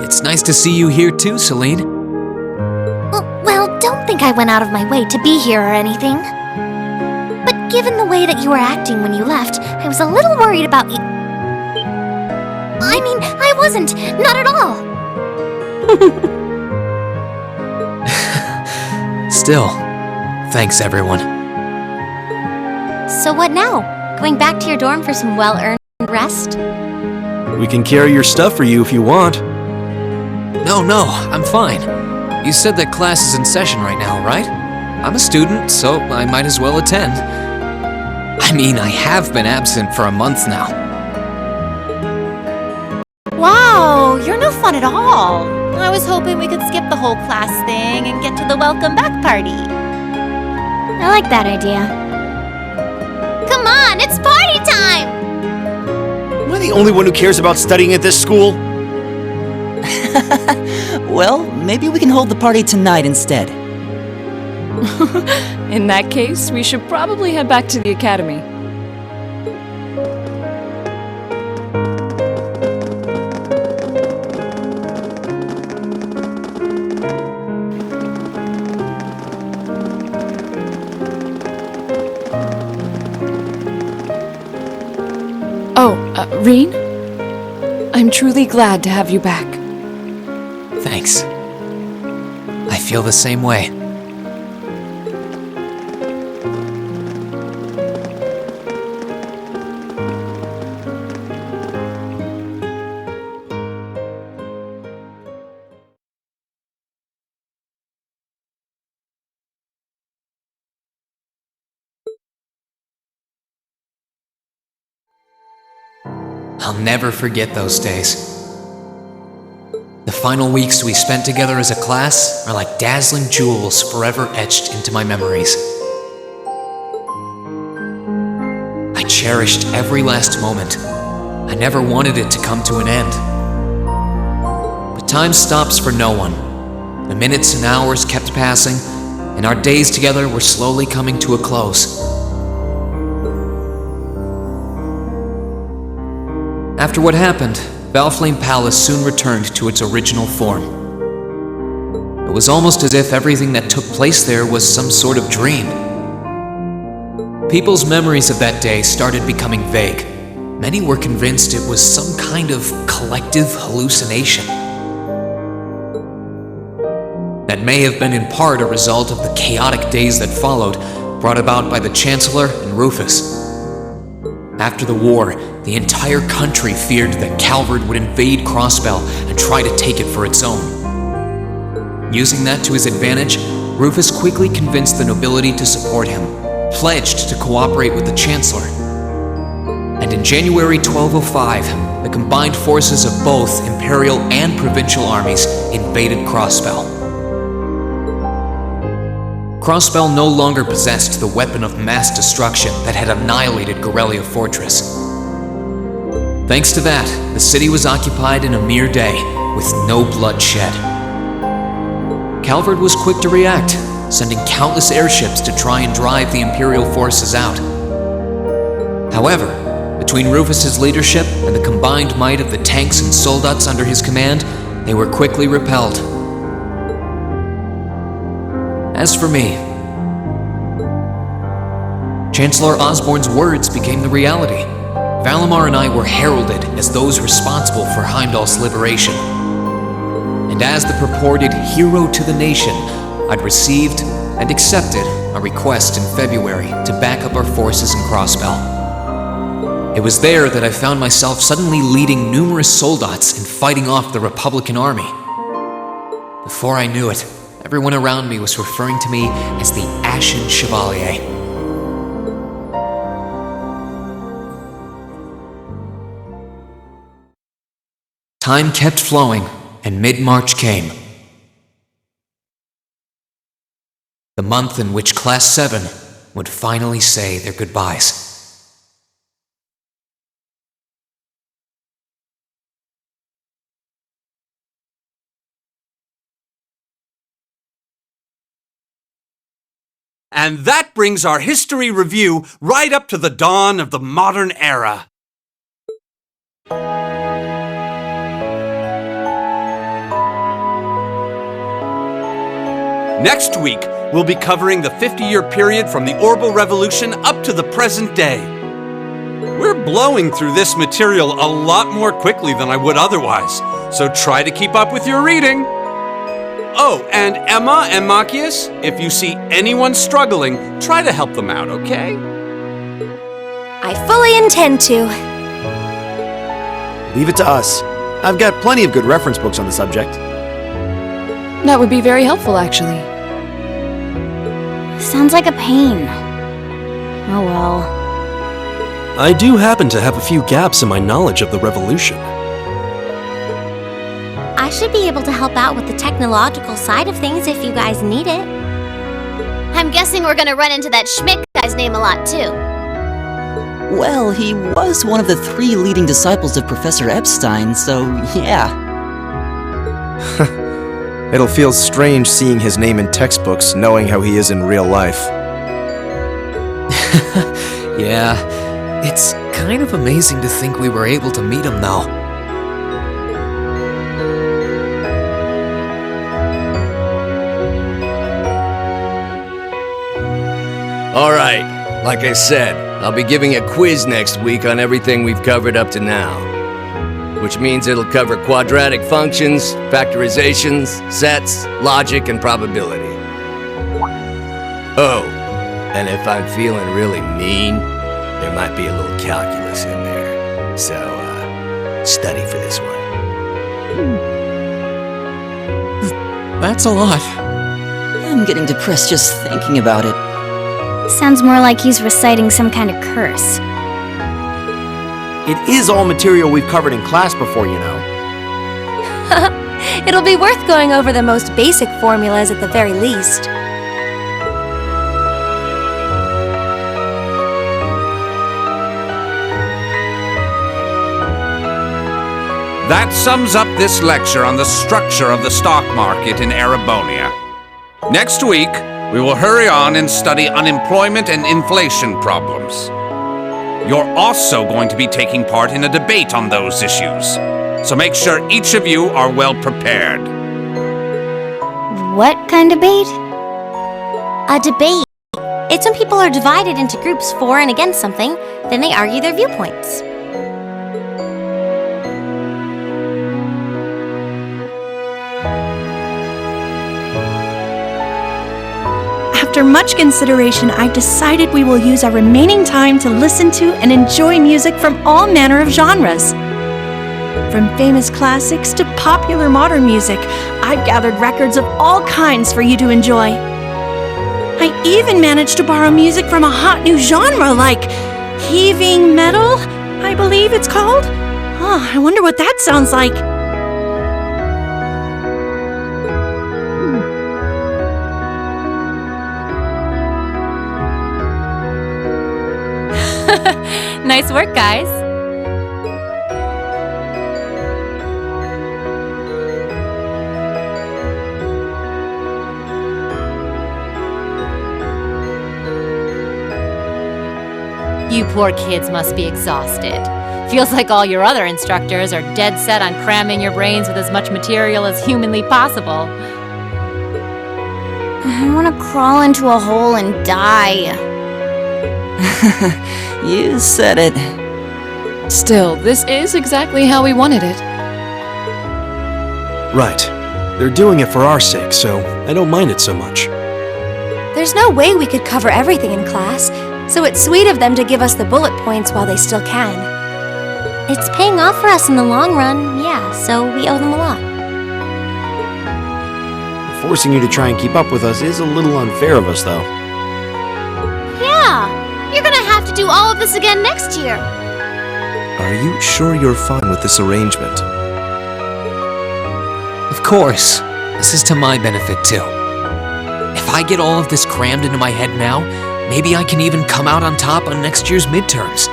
Speaker 4: It's nice to see you here too, Celine.
Speaker 5: Well, don't think I went out of my way to be here or anything. But given the way that you were acting when you left, I was a little worried about you. I mean, I wasn't. Not at all.
Speaker 4: Still, thanks everyone.
Speaker 5: So what now? Going back to your dorm for some well-earned rest?
Speaker 11: We can carry your stuff for you if you want.
Speaker 4: No, I'm fine. You said that class is in session right now, right? I'm a student, so I might as well attend. I mean, I have been absent for a month now.
Speaker 14: Wow, you're no fun at all. I was hoping we could skip the whole class thing and get to the welcome back party.
Speaker 5: I like that idea. Come on, it's party time!
Speaker 11: Am I the only one who cares about studying at this school?
Speaker 10: Well, maybe we can hold the party tonight instead.
Speaker 12: In that case, we should probably head back to the academy. Reen? I'm truly glad to have you back.
Speaker 4: Thanks. I feel the same way. I'll never forget those days. The final weeks we spent together as a class are like dazzling jewels forever etched into my memories. I cherished every last moment. I never wanted it to come to an end. But time stops for no one. The minutes and hours kept passing, and our days together were slowly coming to a close. After what happened, Valflame Palace soon returned to its original form. It was almost as if everything that took place there was some sort of dream. People's memories of that day started becoming vague. Many were convinced it was some kind of collective hallucination. That may have been in part a result of the chaotic days that followed, brought about by the Chancellor and Rufus. After the war, the entire country feared that Calvard would invade Crossbell and try to take it for its own. Using that to his advantage, Rufus quickly convinced the nobility to support him, pledged to cooperate with the Chancellor. And in January 1205, the combined forces of both Imperial and Provincial armies invaded Crossbell. Crossbell no longer possessed the weapon of mass destruction that had annihilated Gorelia Fortress. Thanks to that, the city was occupied in a mere day, with no blood shed. Calvard was quick to react, sending countless airships to try and drive the Imperial forces out. However, between Rufus's leadership and the combined might of the tanks and soldats under his command, they were quickly repelled. As for me, Chancellor Osborne's words became the reality. Valimar and I were heralded as those responsible for Heimdall's liberation. And as the purported hero to the nation, I'd received and accepted a request in February to back up our forces in Crossbell. It was there that I found myself suddenly leading numerous soldats and fighting off the Republican army. Before I knew it, everyone around me was referring to me as the Ashen Chevalier. Time kept flowing, and mid-March came. The month in which Class 7 would finally say their goodbyes.
Speaker 15: And that brings our history review right up to the dawn of the modern era. Next week, we'll be covering the 50-year period from the Orbital Revolution up to the present day. We're blowing through this material a lot more quickly than I would otherwise, so try to keep up with your reading. Oh, and Emma and Machias, if you see anyone struggling, try to help them out, okay?
Speaker 5: I fully intend to.
Speaker 11: Leave it to us. I've got plenty of good reference books on the subject.
Speaker 12: That would be very helpful, actually.
Speaker 1: Sounds like a pain. Oh well.
Speaker 8: I do happen to have a few gaps in my knowledge of the Revolution.
Speaker 5: I should be able to help out with the technological side of things if you guys need it. I'm guessing we're gonna run into that Schmidt guy's name a lot, too.
Speaker 10: Well, he was one of the 3 leading disciples of Professor Epstein, so yeah.
Speaker 11: It'll feel strange seeing his name in textbooks, knowing how he is in real life.
Speaker 4: Yeah, it's kind of amazing to think we were able to meet him now.
Speaker 16: Alright, like I said, I'll be giving a quiz next week on everything we've covered up to now. Which means it'll cover quadratic functions, factorizations, sets, logic, and probability. Oh, and if I'm feeling really mean, there might be a little calculus in there. So, study for this one.
Speaker 4: That's a lot.
Speaker 10: I'm getting depressed just thinking about it.
Speaker 1: Sounds more like he's reciting some kind of curse.
Speaker 17: It is all material we've covered in class before, you know.
Speaker 18: It'll be worth going over the most basic formulas at the very least.
Speaker 15: That sums up this lecture on the structure of the stock market in Erebonia. Next week, we will hurry on and study unemployment and inflation problems. You're also going to be taking part in a debate on those issues, so make sure each of you are well prepared.
Speaker 5: What kind of debate? A debate. It's when people are divided into groups for and against something, then they argue their viewpoints.
Speaker 19: After much consideration, I've decided we will use our remaining time to listen to and enjoy music from all manner of genres. From famous classics to popular modern music, I've gathered records of all kinds for you to enjoy. I even managed to borrow music from a hot new genre like heaving metal, I believe it's called. Oh, I wonder what that sounds like.
Speaker 14: Nice work, guys. You poor kids must be exhausted. Feels like all your other instructors are dead set on cramming your brains with as much material as humanly possible.
Speaker 5: I want to crawl into a hole and die.
Speaker 10: You said it.
Speaker 12: Still, this is exactly how we wanted it.
Speaker 11: Right. They're doing it for our sake, so I don't mind it so much.
Speaker 18: There's no way we could cover everything in class, so it's sweet of them to give us the bullet points while they still can.
Speaker 5: It's paying off for us in the long run, yeah, so we owe them a lot.
Speaker 17: Forcing you to try and keep up with us is a little unfair of us, though.
Speaker 5: Yeah, you're gonna have to do all of this again next year.
Speaker 11: Are you sure you're fine with this arrangement?
Speaker 4: Of course. This is to my benefit, too. If I get all of this crammed into my head now, maybe I can even come out on top on next year's midterms.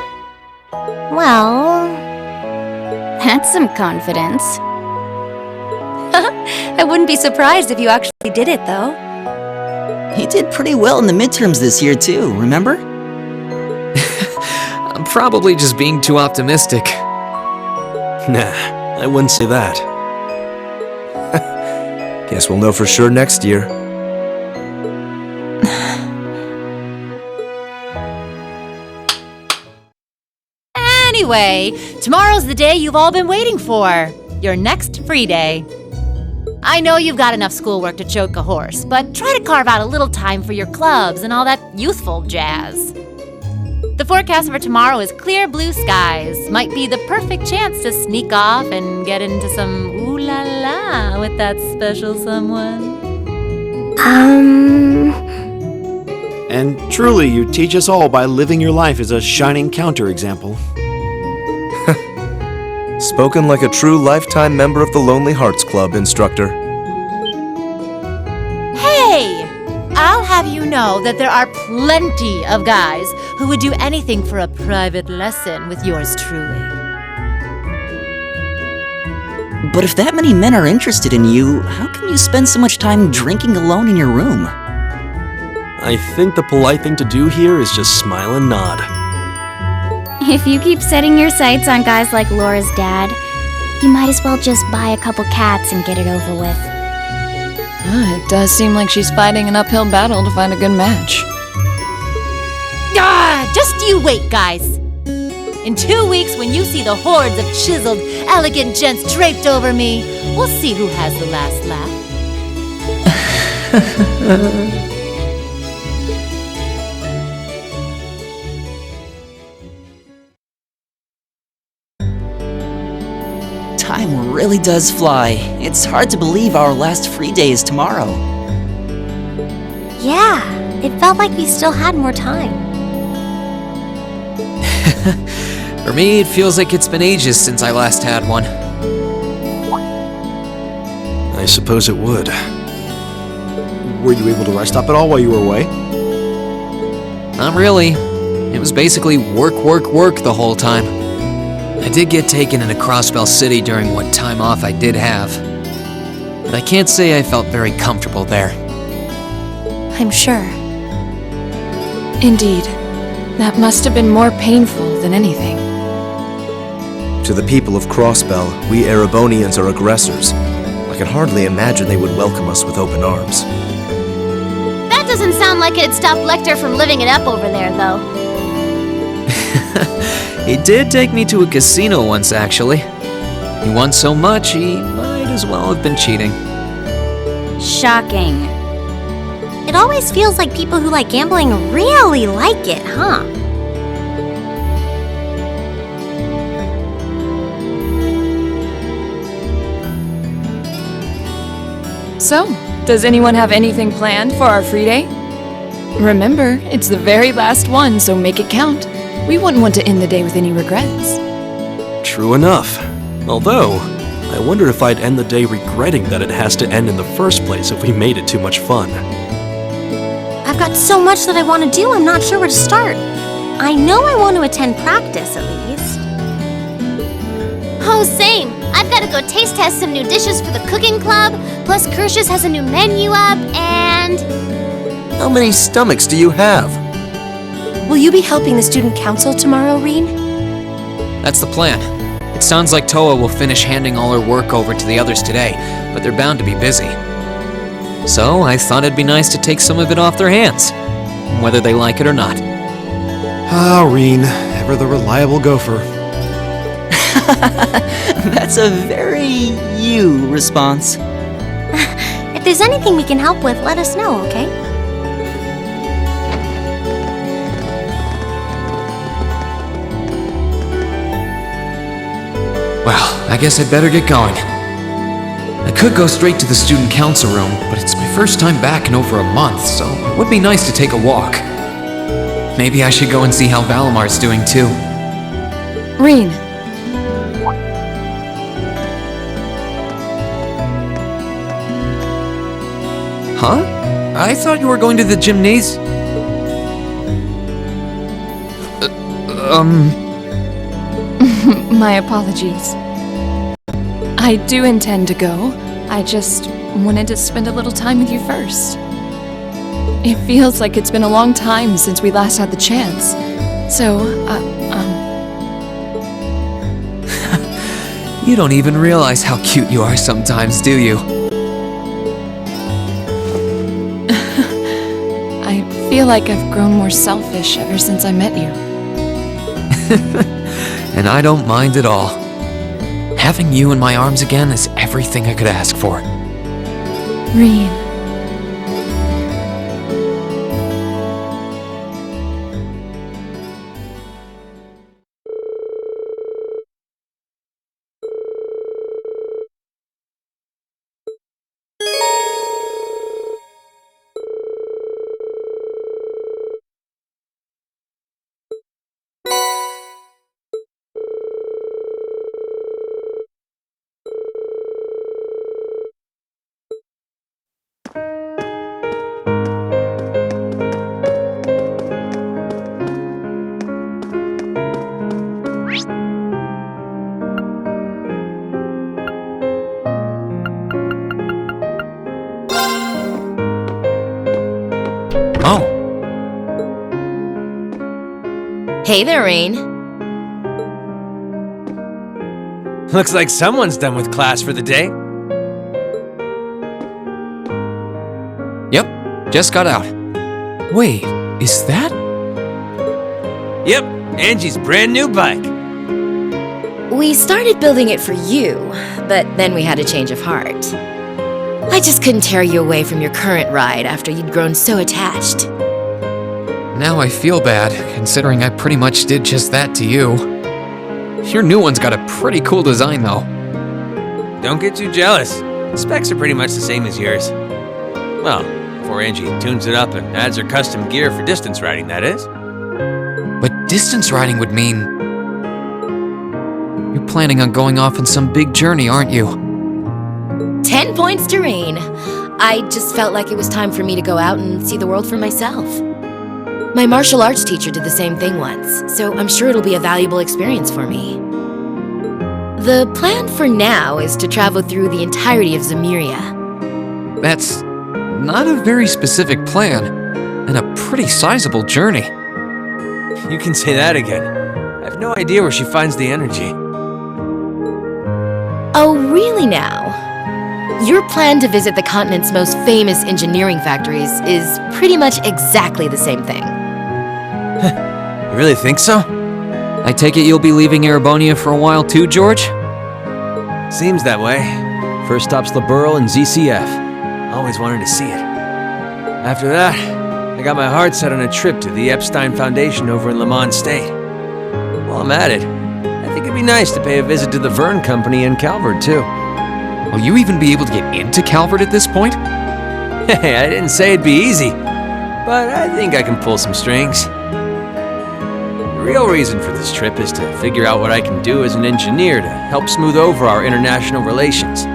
Speaker 5: Well, that's some confidence.
Speaker 18: I wouldn't be surprised if you actually did it, though.
Speaker 10: He did pretty well in the midterms this year, too, remember?
Speaker 4: I'm probably just being too optimistic.
Speaker 11: Nah, I wouldn't say that. Guess we'll know for sure next year.
Speaker 14: Anyway, tomorrow's the day you've all been waiting for. Your next free day. I know you've got enough schoolwork to choke a horse, but try to carve out a little time for your clubs and all that youthful jazz. The forecast for tomorrow is clear blue skies. Might be the perfect chance to sneak off and get into some ooh la la with that special someone.
Speaker 17: And truly, you teach us all by living your life as a shining counterexample.
Speaker 11: Spoken like a true lifetime member of the Lonely Hearts Club, instructor.
Speaker 14: Hey! I'll have you know that there are plenty of guys who would do anything for a private lesson with yours truly.
Speaker 10: But if that many men are interested in you, how can you spend so much time drinking alone in your room?
Speaker 11: I think the polite thing to do here is just smile and nod.
Speaker 5: If you keep setting your sights on guys like Laura's dad, you might as well just buy a couple cats and get it over with.
Speaker 12: It does seem like she's fighting an uphill battle to find a good match.
Speaker 14: Just you wait, guys. In 2 weeks, when you see the hordes of chiseled, elegant gents draped over me, we'll see who has the last laugh.
Speaker 10: Time really does fly. It's hard to believe our last free day is tomorrow.
Speaker 5: Yeah, it felt like we still had more time.
Speaker 4: For me, it feels like it's been ages since I last had one.
Speaker 17: I suppose it would. Were you able to rest up at all while you were away?
Speaker 4: Not really. It was basically work, work, work the whole time. I did get taken into Crossbell City during what time off I did have. But I can't say I felt very comfortable there.
Speaker 18: I'm sure.
Speaker 9: Indeed. That must have been more painful than anything.
Speaker 11: To the people of Crossbell, we Erebonians are aggressors. I can hardly imagine they would welcome us with open arms.
Speaker 5: That doesn't sound like it'd stop Lecter from living it up over there, though.
Speaker 4: He did take me to a casino once, actually. He won so much, he might as well have been cheating.
Speaker 5: Shocking. It always feels like people who like gambling really like it, huh?
Speaker 12: So, does anyone have anything planned for our free day? Remember, it's the very last one, so make it count. We wouldn't want to end the day with any regrets.
Speaker 17: True enough. Although, I wonder if I'd end the day regretting that it has to end in the first place if we made it too much fun.
Speaker 5: I've got so much that I want to do, I'm not sure where to start. I know I want to attend practice, at least. Oh, same! I've got to go taste test some new dishes for the cooking club, plus Kirsch's has a new menu up, and...
Speaker 11: How many stomachs do you have?
Speaker 18: Will you be helping the student council tomorrow, Reen?
Speaker 4: That's the plan. It sounds like Toa will finish handing all her work over to the others today, but they're bound to be busy. So I thought it'd be nice to take some of it off their hands, whether they like it or not.
Speaker 17: Ah, Reen, ever the reliable gopher.
Speaker 10: That's a very you response.
Speaker 5: If there's anything we can help with, let us know, okay?
Speaker 4: Well, I guess I'd better get going. I could go straight to the student council room, but it's my first time back in over a month, so it would be nice to take a walk. Maybe I should go and see how Valamar's doing too.
Speaker 12: Reen.
Speaker 4: Huh? I thought you were going to the gymnasium.
Speaker 12: My apologies. I do intend to go. I just wanted to spend a little time with you first. It feels like it's been a long time since we last had the chance. So,
Speaker 4: You don't even realize how cute you are sometimes, do you?
Speaker 12: I feel like I've grown more selfish ever since I met you.
Speaker 4: And I don't mind at all. Having you in my arms again is everything I could ask for.
Speaker 12: Reen.
Speaker 4: Oh.
Speaker 13: Hey there, Rain.
Speaker 7: Looks like someone's done with class for the day.
Speaker 4: Yep, just got out. Wait, is that?
Speaker 7: Yep, Angie's brand new bike.
Speaker 13: We started building it for you, but then we had a change of heart. I just couldn't tear you away from your current ride after you'd grown so attached.
Speaker 4: Now I feel bad, considering I pretty much did just that to you. Your new one's got a pretty cool design, though.
Speaker 7: Don't get too jealous. The specs are pretty much the same as yours. Well, before Angie tunes it up and adds her custom gear for distance riding, that is.
Speaker 4: But distance riding would mean... You're planning on going off on some big journey, aren't you?
Speaker 13: 10 points to Rain. I just felt like it was time for me to go out and see the world for myself. My martial arts teacher did the same thing once, so I'm sure it'll be a valuable experience for me. The plan for now is to travel through the entirety of Zemuria.
Speaker 4: That's not a very specific plan, and a pretty sizable journey.
Speaker 7: You can say that again. I have no idea where she finds the energy.
Speaker 13: Oh, really now? Your plan to visit the continent's most famous engineering factories is pretty much exactly the same thing.
Speaker 7: You really think so?
Speaker 4: I take it you'll be leaving Erebonia for a while too, George?
Speaker 7: Seems that way. First stop's the Burl and ZCF. Always wanted to see it. After that, I got my heart set on a trip to the Epstein Foundation over in Le Mans State. While I'm at it, I think it'd be nice to pay a visit to the Verne Company in Calvert, too.
Speaker 4: Will you even be able to get into Calvert at this point?
Speaker 7: Hey, I didn't say it'd be easy, but I think I can pull some strings. The real reason for this trip is to figure out what I can do as an engineer to help smooth over our international relations.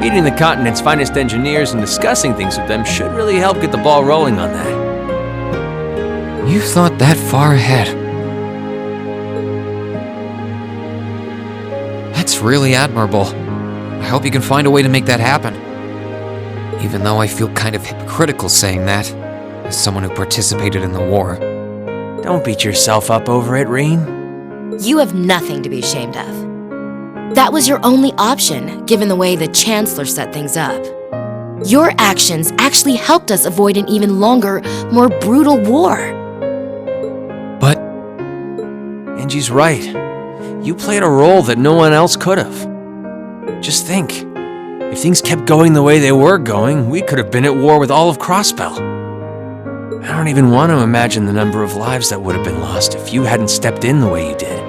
Speaker 7: Meeting the continent's finest engineers and discussing things with them should really help get the ball rolling on that.
Speaker 4: You thought that far ahead. That's really admirable. I hope you can find a way to make that happen. Even though I feel kind of hypocritical saying that, as someone who participated in the war.
Speaker 7: Don't beat yourself up over it, Reen.
Speaker 13: You have nothing to be ashamed of. That was your only option, given the way the Chancellor set things up. Your actions actually helped us avoid an even longer, more brutal war.
Speaker 4: But...
Speaker 7: Angie's right. You played a role that no one else could have. Just think, if things kept going the way they were going, we could have been at war with all of Crossbell. I don't even want to imagine the number of lives that would have been lost if you hadn't stepped in the way you did.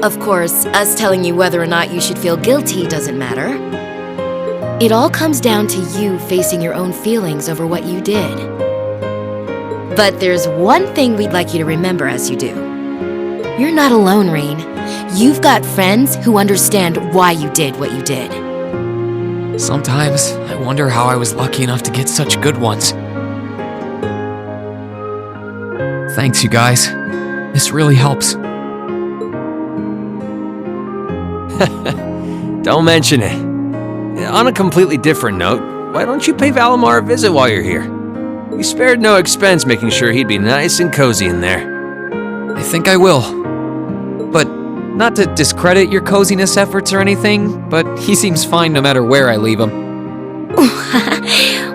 Speaker 13: Of course, us telling you whether or not you should feel guilty doesn't matter. It all comes down to you facing your own feelings over what you did. But there's one thing we'd like you to remember as you do. You're not alone, Rain. You've got friends who understand why you did what you did.
Speaker 4: Sometimes I wonder how I was lucky enough to get such good ones. Thanks, you guys. This really helps.
Speaker 7: Don't mention it. On a completely different note, why don't you pay Valimar a visit while you're here? We spared no expense making sure he'd be nice and cozy in there.
Speaker 4: I think I will. But not to discredit your coziness efforts or anything, but he seems fine no matter where I leave him.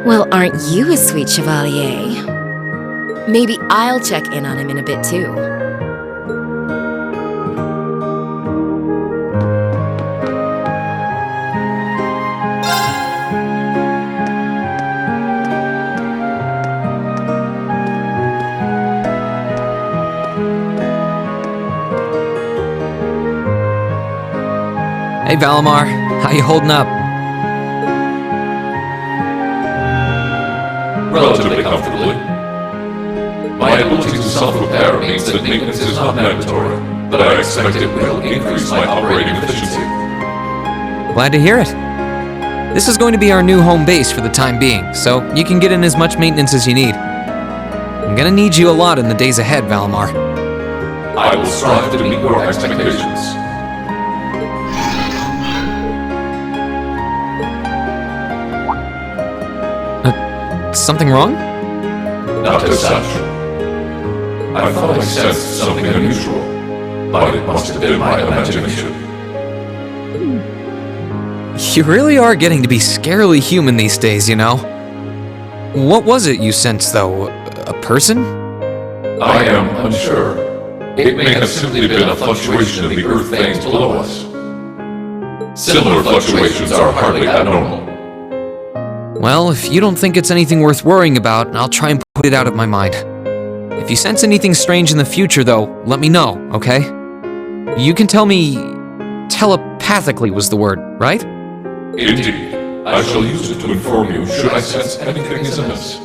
Speaker 13: Well, aren't you a sweet chevalier? Maybe I'll check in on him in a bit too.
Speaker 4: Hey Valimar, how you holding up?
Speaker 6: Relatively comfortably. My ability to self-repair means that maintenance is not mandatory, but I expect it will increase my operating efficiency.
Speaker 4: Glad to hear it. This is going to be our new home base for the time being, so you can get in as much maintenance as you need. I'm gonna need you a lot in the days ahead, Valimar.
Speaker 6: I will strive to meet your expectations.
Speaker 4: Something wrong?
Speaker 6: Not as such. I thought I sensed something unusual, but it must have been my imagination.
Speaker 4: You really are getting to be scarily human these days, you know? What was it you sensed, though? A person?
Speaker 6: I am unsure. It may have simply been a fluctuation in the earth things below us. Similar fluctuations are hardly abnormal.
Speaker 4: Well, if you don't think it's anything worth worrying about, I'll try and put it out of my mind. If you sense anything strange in the future, though, let me know, okay? You can tell me... telepathically was the word, right?
Speaker 6: Indeed. I shall use it to inform you should I sense anything is amiss.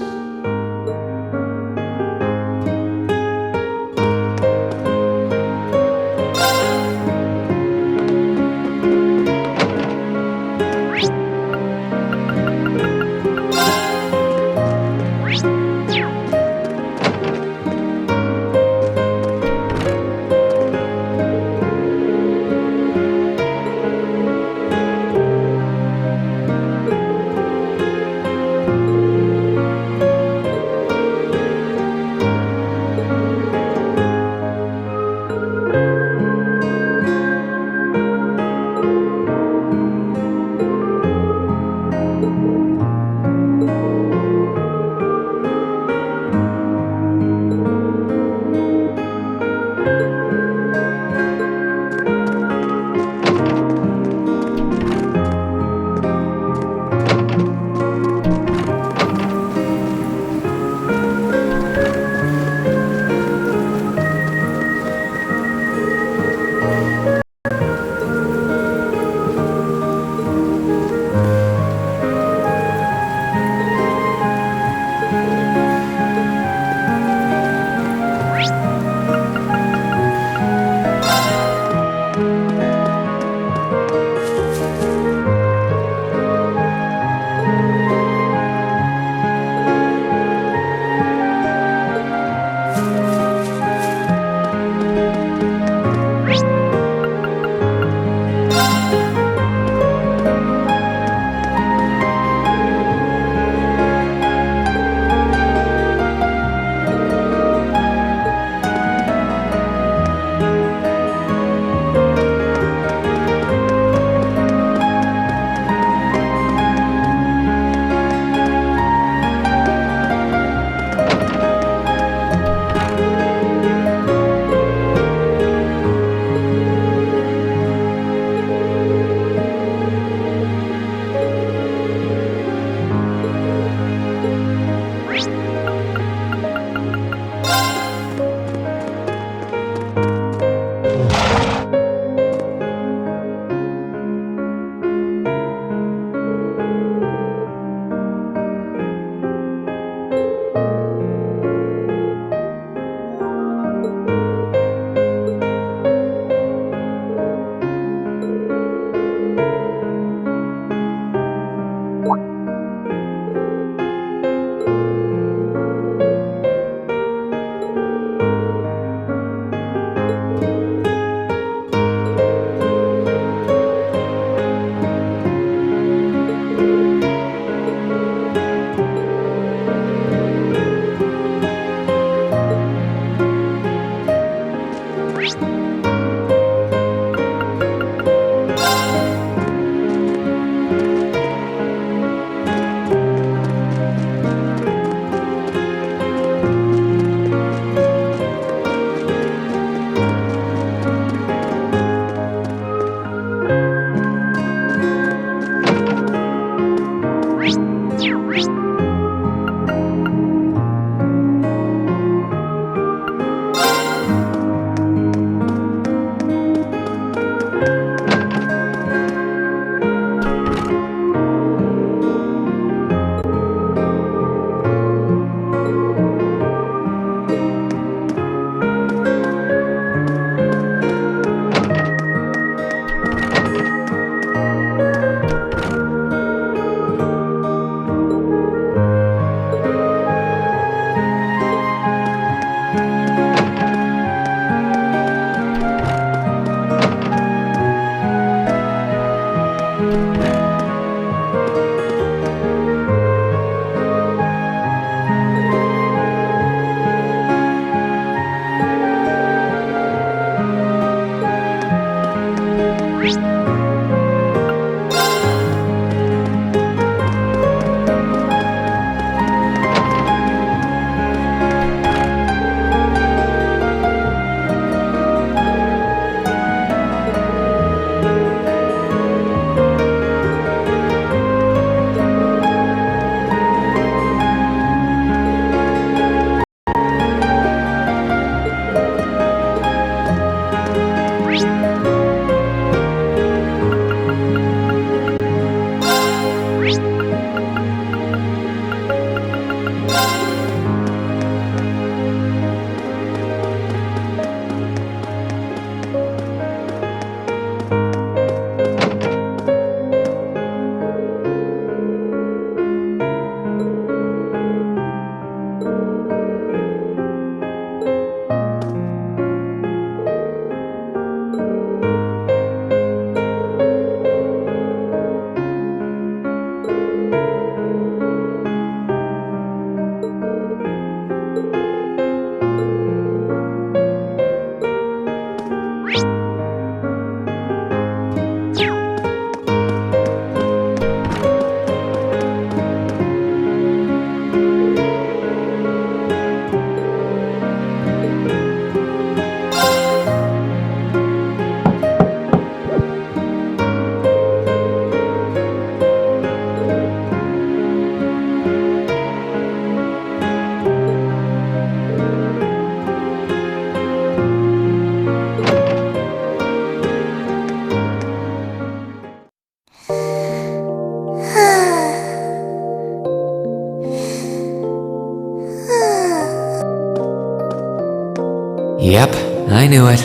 Speaker 4: Yep, I knew it.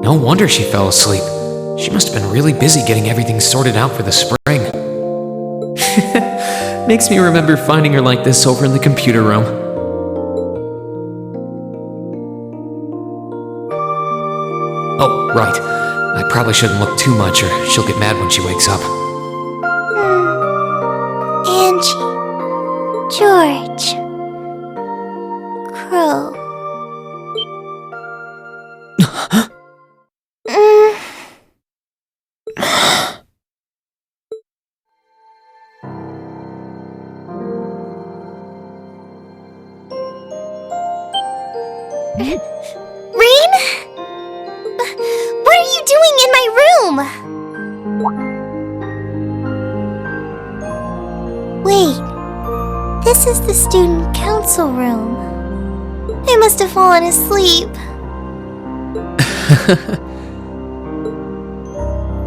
Speaker 4: No wonder she fell asleep. She must have been really busy getting everything sorted out for the spring. Makes me remember finding her like this over in the computer room. Oh, right. I probably shouldn't look too much or she'll get mad when she wakes up.
Speaker 5: Angie. George. Crow. Rain? What are you doing in my room? Wait, this is the student council room. I must have fallen asleep.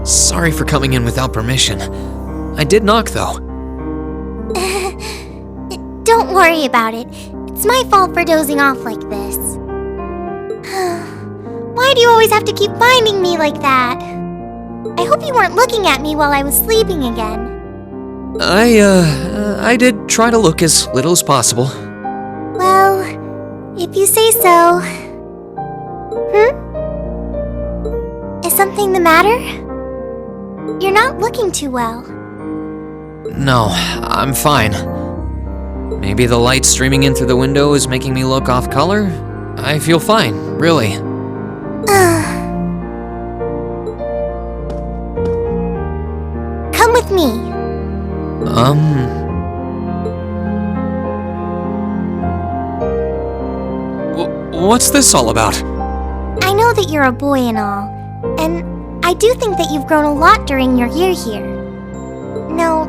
Speaker 4: Sorry for coming in without permission. I did knock, though.
Speaker 5: Don't worry about it. It's my fault for dozing off like this. Why do you always have to keep finding me like that? I hope you weren't looking at me while I was sleeping again.
Speaker 4: I did try to look as little as possible.
Speaker 5: Well, if you say so. Is something the matter? You're not looking too well.
Speaker 4: No, I'm fine. Maybe the light streaming in through the window is making me look off color? I feel fine, really.
Speaker 5: Come with me.
Speaker 4: What's this all about?
Speaker 5: I know that you're a boy and all, and I do think that you've grown a lot during your year here. No,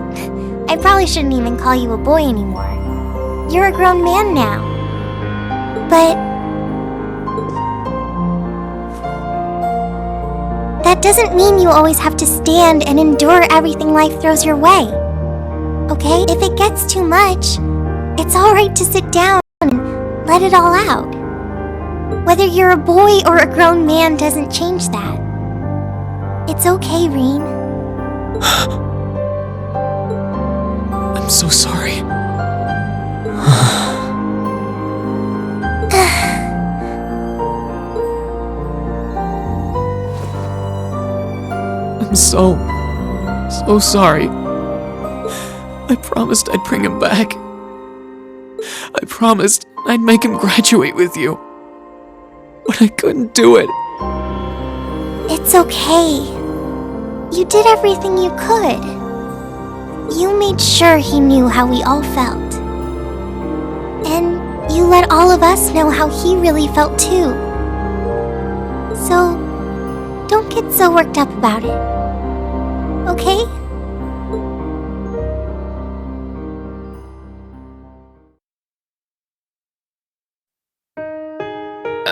Speaker 5: I probably shouldn't even call you a boy anymore. You're a grown man now. But that doesn't mean you always have to stand and endure everything life throws your way. Okay? If it gets too much, it's alright to sit down and let it all out. Whether you're a boy or a grown man doesn't change that. It's okay, Reen.
Speaker 4: I'm so sorry. I'm so sorry. I promised I'd bring him back. I promised I'd make him graduate with you. But I couldn't do it.
Speaker 5: It's okay. You did everything you could. You made sure he knew how we all felt. And you let all of us know how he really felt too. So, don't get so worked up about it. Okay?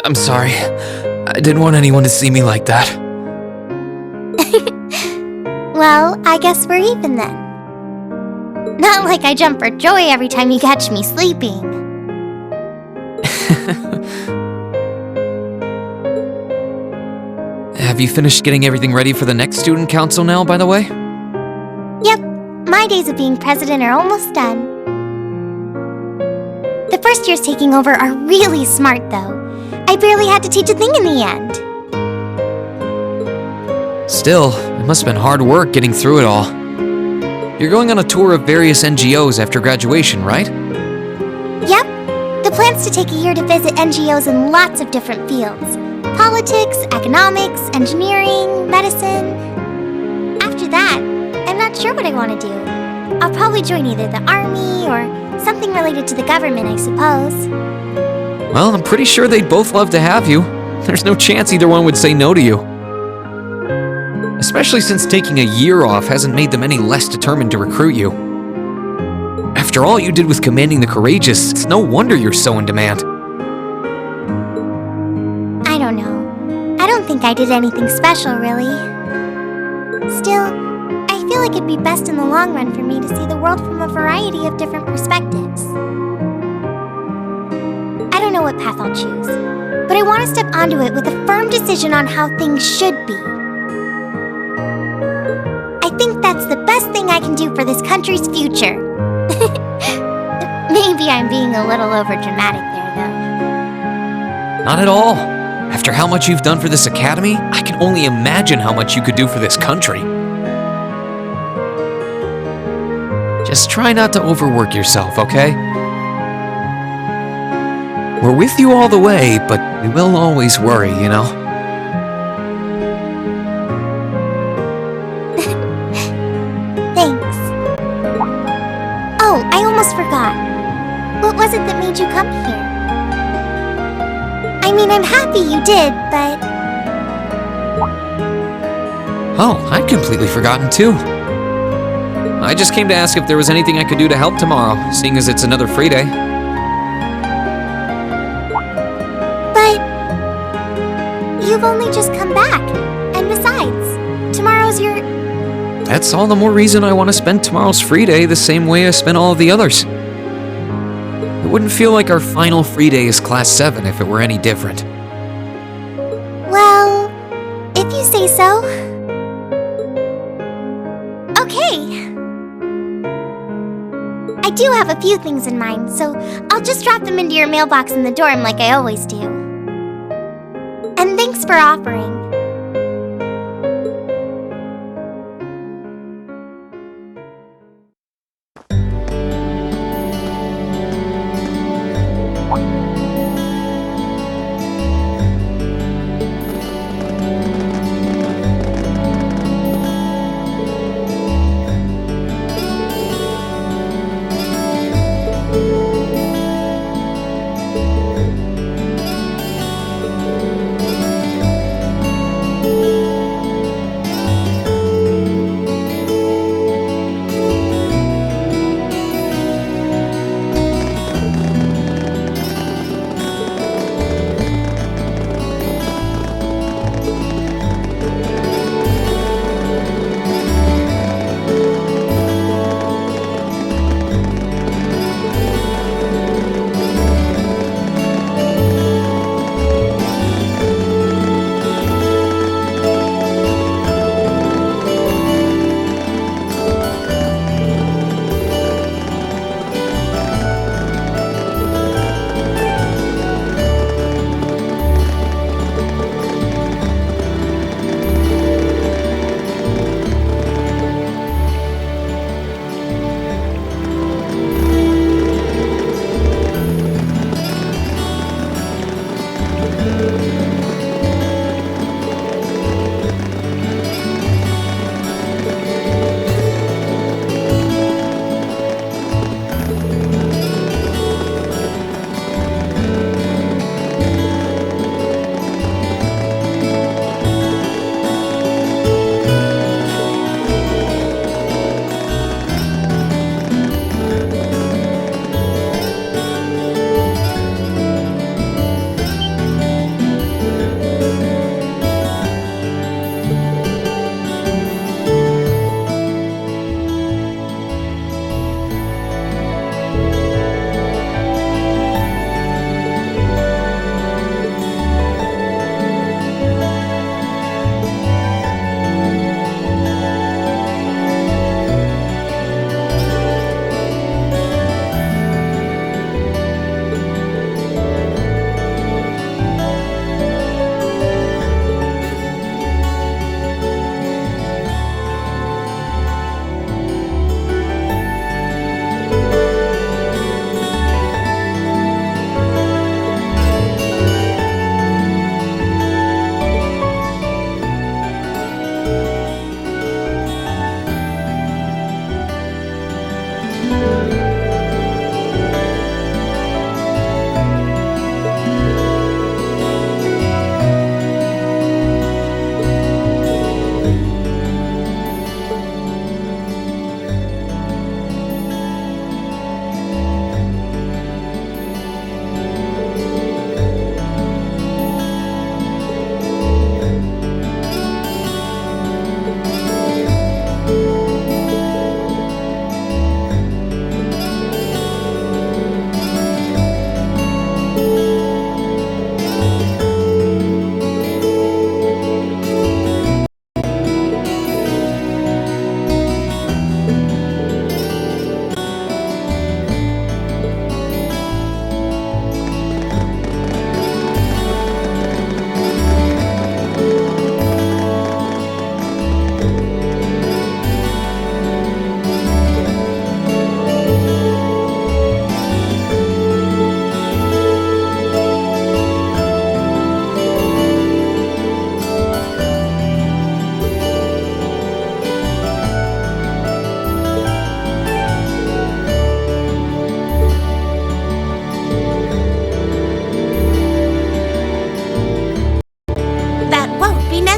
Speaker 4: I'm sorry. I didn't want anyone to see me like that.
Speaker 5: Well, I guess we're even then. Not like I jump for joy every time you catch me sleeping.
Speaker 4: Have you finished getting everything ready for the next student council now, by the way?
Speaker 5: Yep, my days of being president are almost done. The first years taking over are really smart, though. I barely had to teach a thing in the end.
Speaker 4: Still, it must have been hard work getting through it all. You're going on a tour of various NGOs after graduation, right?
Speaker 5: Yep. The plan's to take a year to visit NGOs in lots of different fields. Politics, economics, engineering, medicine. After that, I'm not sure what I want to do. I'll probably join either the army or something related to the government, I suppose.
Speaker 4: Well, I'm pretty sure they'd both love to have you. There's no chance either one would say no to you. Especially since taking a year off hasn't made them any less determined to recruit you. After all you did with commanding the courageous, it's no wonder you're so in demand.
Speaker 5: I don't know. I don't think I did anything special, really. Still, I feel like it'd be best in the long run for me to see the world from a variety of different perspectives. I don't know what path I'll choose. but I want to step onto it with a firm decision on how things should be. I think that's the best thing I can do for this country's future. Maybe I'm being a little overdramatic there, though.
Speaker 4: Not at all. After how much you've done for this academy, I can only imagine how much you could do for this country. Just try not to overwork yourself, okay? We're with you all the way, but we will always worry, you know?
Speaker 5: Thanks. Oh, I almost forgot. What was it that made you come here? I mean, I'm happy you did, but...
Speaker 4: Oh, I'd completely forgotten too. I just came to ask if there was anything I could do to help tomorrow, seeing as it's another free day.
Speaker 5: But... you've only just come back. And besides, tomorrow's your...
Speaker 4: That's all the more reason I want to spend tomorrow's free day the same way I spent all of the others. It wouldn't feel like our final free day is Class 7 if it were any different.
Speaker 5: Well, if you say so. Okay. I do have a few things in mind, so I'll just drop them into your mailbox in the dorm like I always do. And thanks for offering.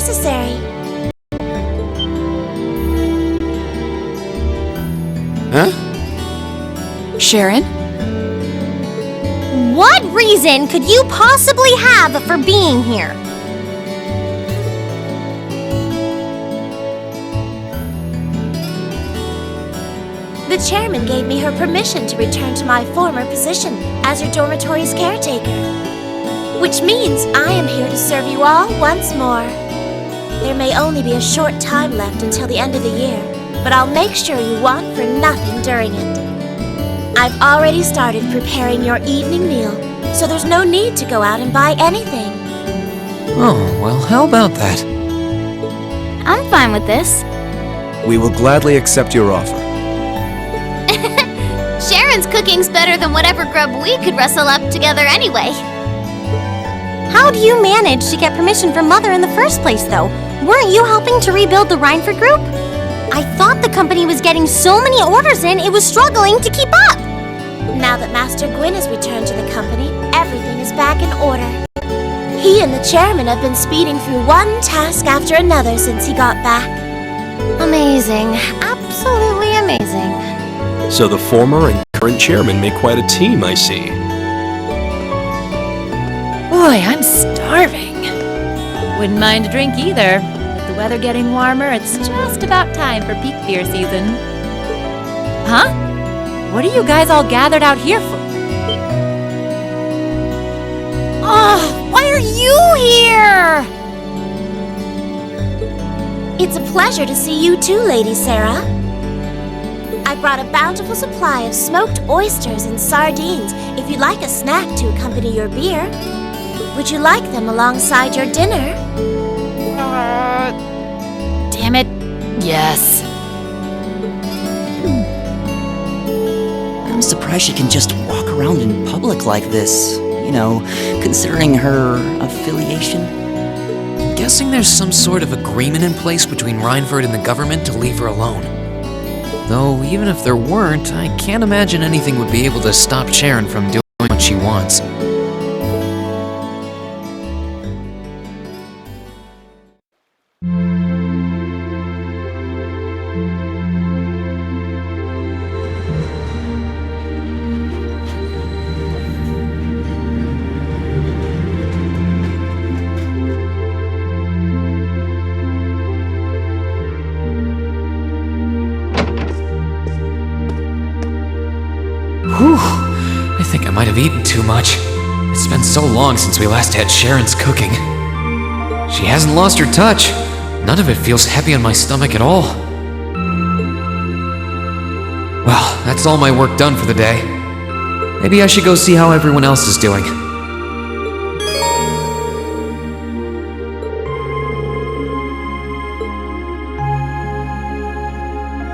Speaker 5: necessary.
Speaker 7: Huh?
Speaker 12: Sharon?
Speaker 18: What reason could you possibly have for being here?
Speaker 5: The chairman gave me her permission to return to my former position as your dormitory's caretaker. Which means I am here to serve you all once more. There may only be a short time left until the end of the year, but I'll make sure you want for nothing during it. I've already started preparing your evening meal, so there's no need to go out and buy anything.
Speaker 4: Oh, well, how about that?
Speaker 18: I'm fine with this.
Speaker 11: We will gladly accept your offer.
Speaker 18: Sharon's cooking's better than whatever grub we could rustle up together anyway. How do you manage to get permission from Mother in the first place, though? Weren't you helping to rebuild the Reinford group? I thought the company was getting so many orders in, it was struggling to keep up.
Speaker 5: Now that Master Gwyn has returned to the company, everything is back in order. He and the chairman have been speeding through one task after another since he got back.
Speaker 18: Amazing. Absolutely amazing.
Speaker 17: So the former and current chairman make quite a team, I see.
Speaker 12: Boy, I'm starving.
Speaker 14: Wouldn't mind a drink either. With the weather getting warmer, it's just about time for peak beer season. Huh? What are you guys all gathered out here for?
Speaker 18: Oh, why are you here?
Speaker 5: It's a pleasure to see you too, Lady Sarah. I brought a bountiful supply of smoked oysters and sardines if you'd like a snack to accompany your beer. Would you like them alongside your dinner?
Speaker 12: Damn it. Yes.
Speaker 10: I'm surprised she can just walk around in public like this, you know, considering her affiliation.
Speaker 4: I'm guessing there's some sort of agreement in place between Reinford and the government to leave her alone. Though, even if there weren't, I can't imagine anything would be able to stop Sharon from doing what she wants. Whew, I think I might have eaten too much. It's been so long since we last had Sharon's cooking. She hasn't lost her touch. None of it feels heavy on my stomach at all. Well, that's all my work done for the day. Maybe I should go see how everyone else is doing.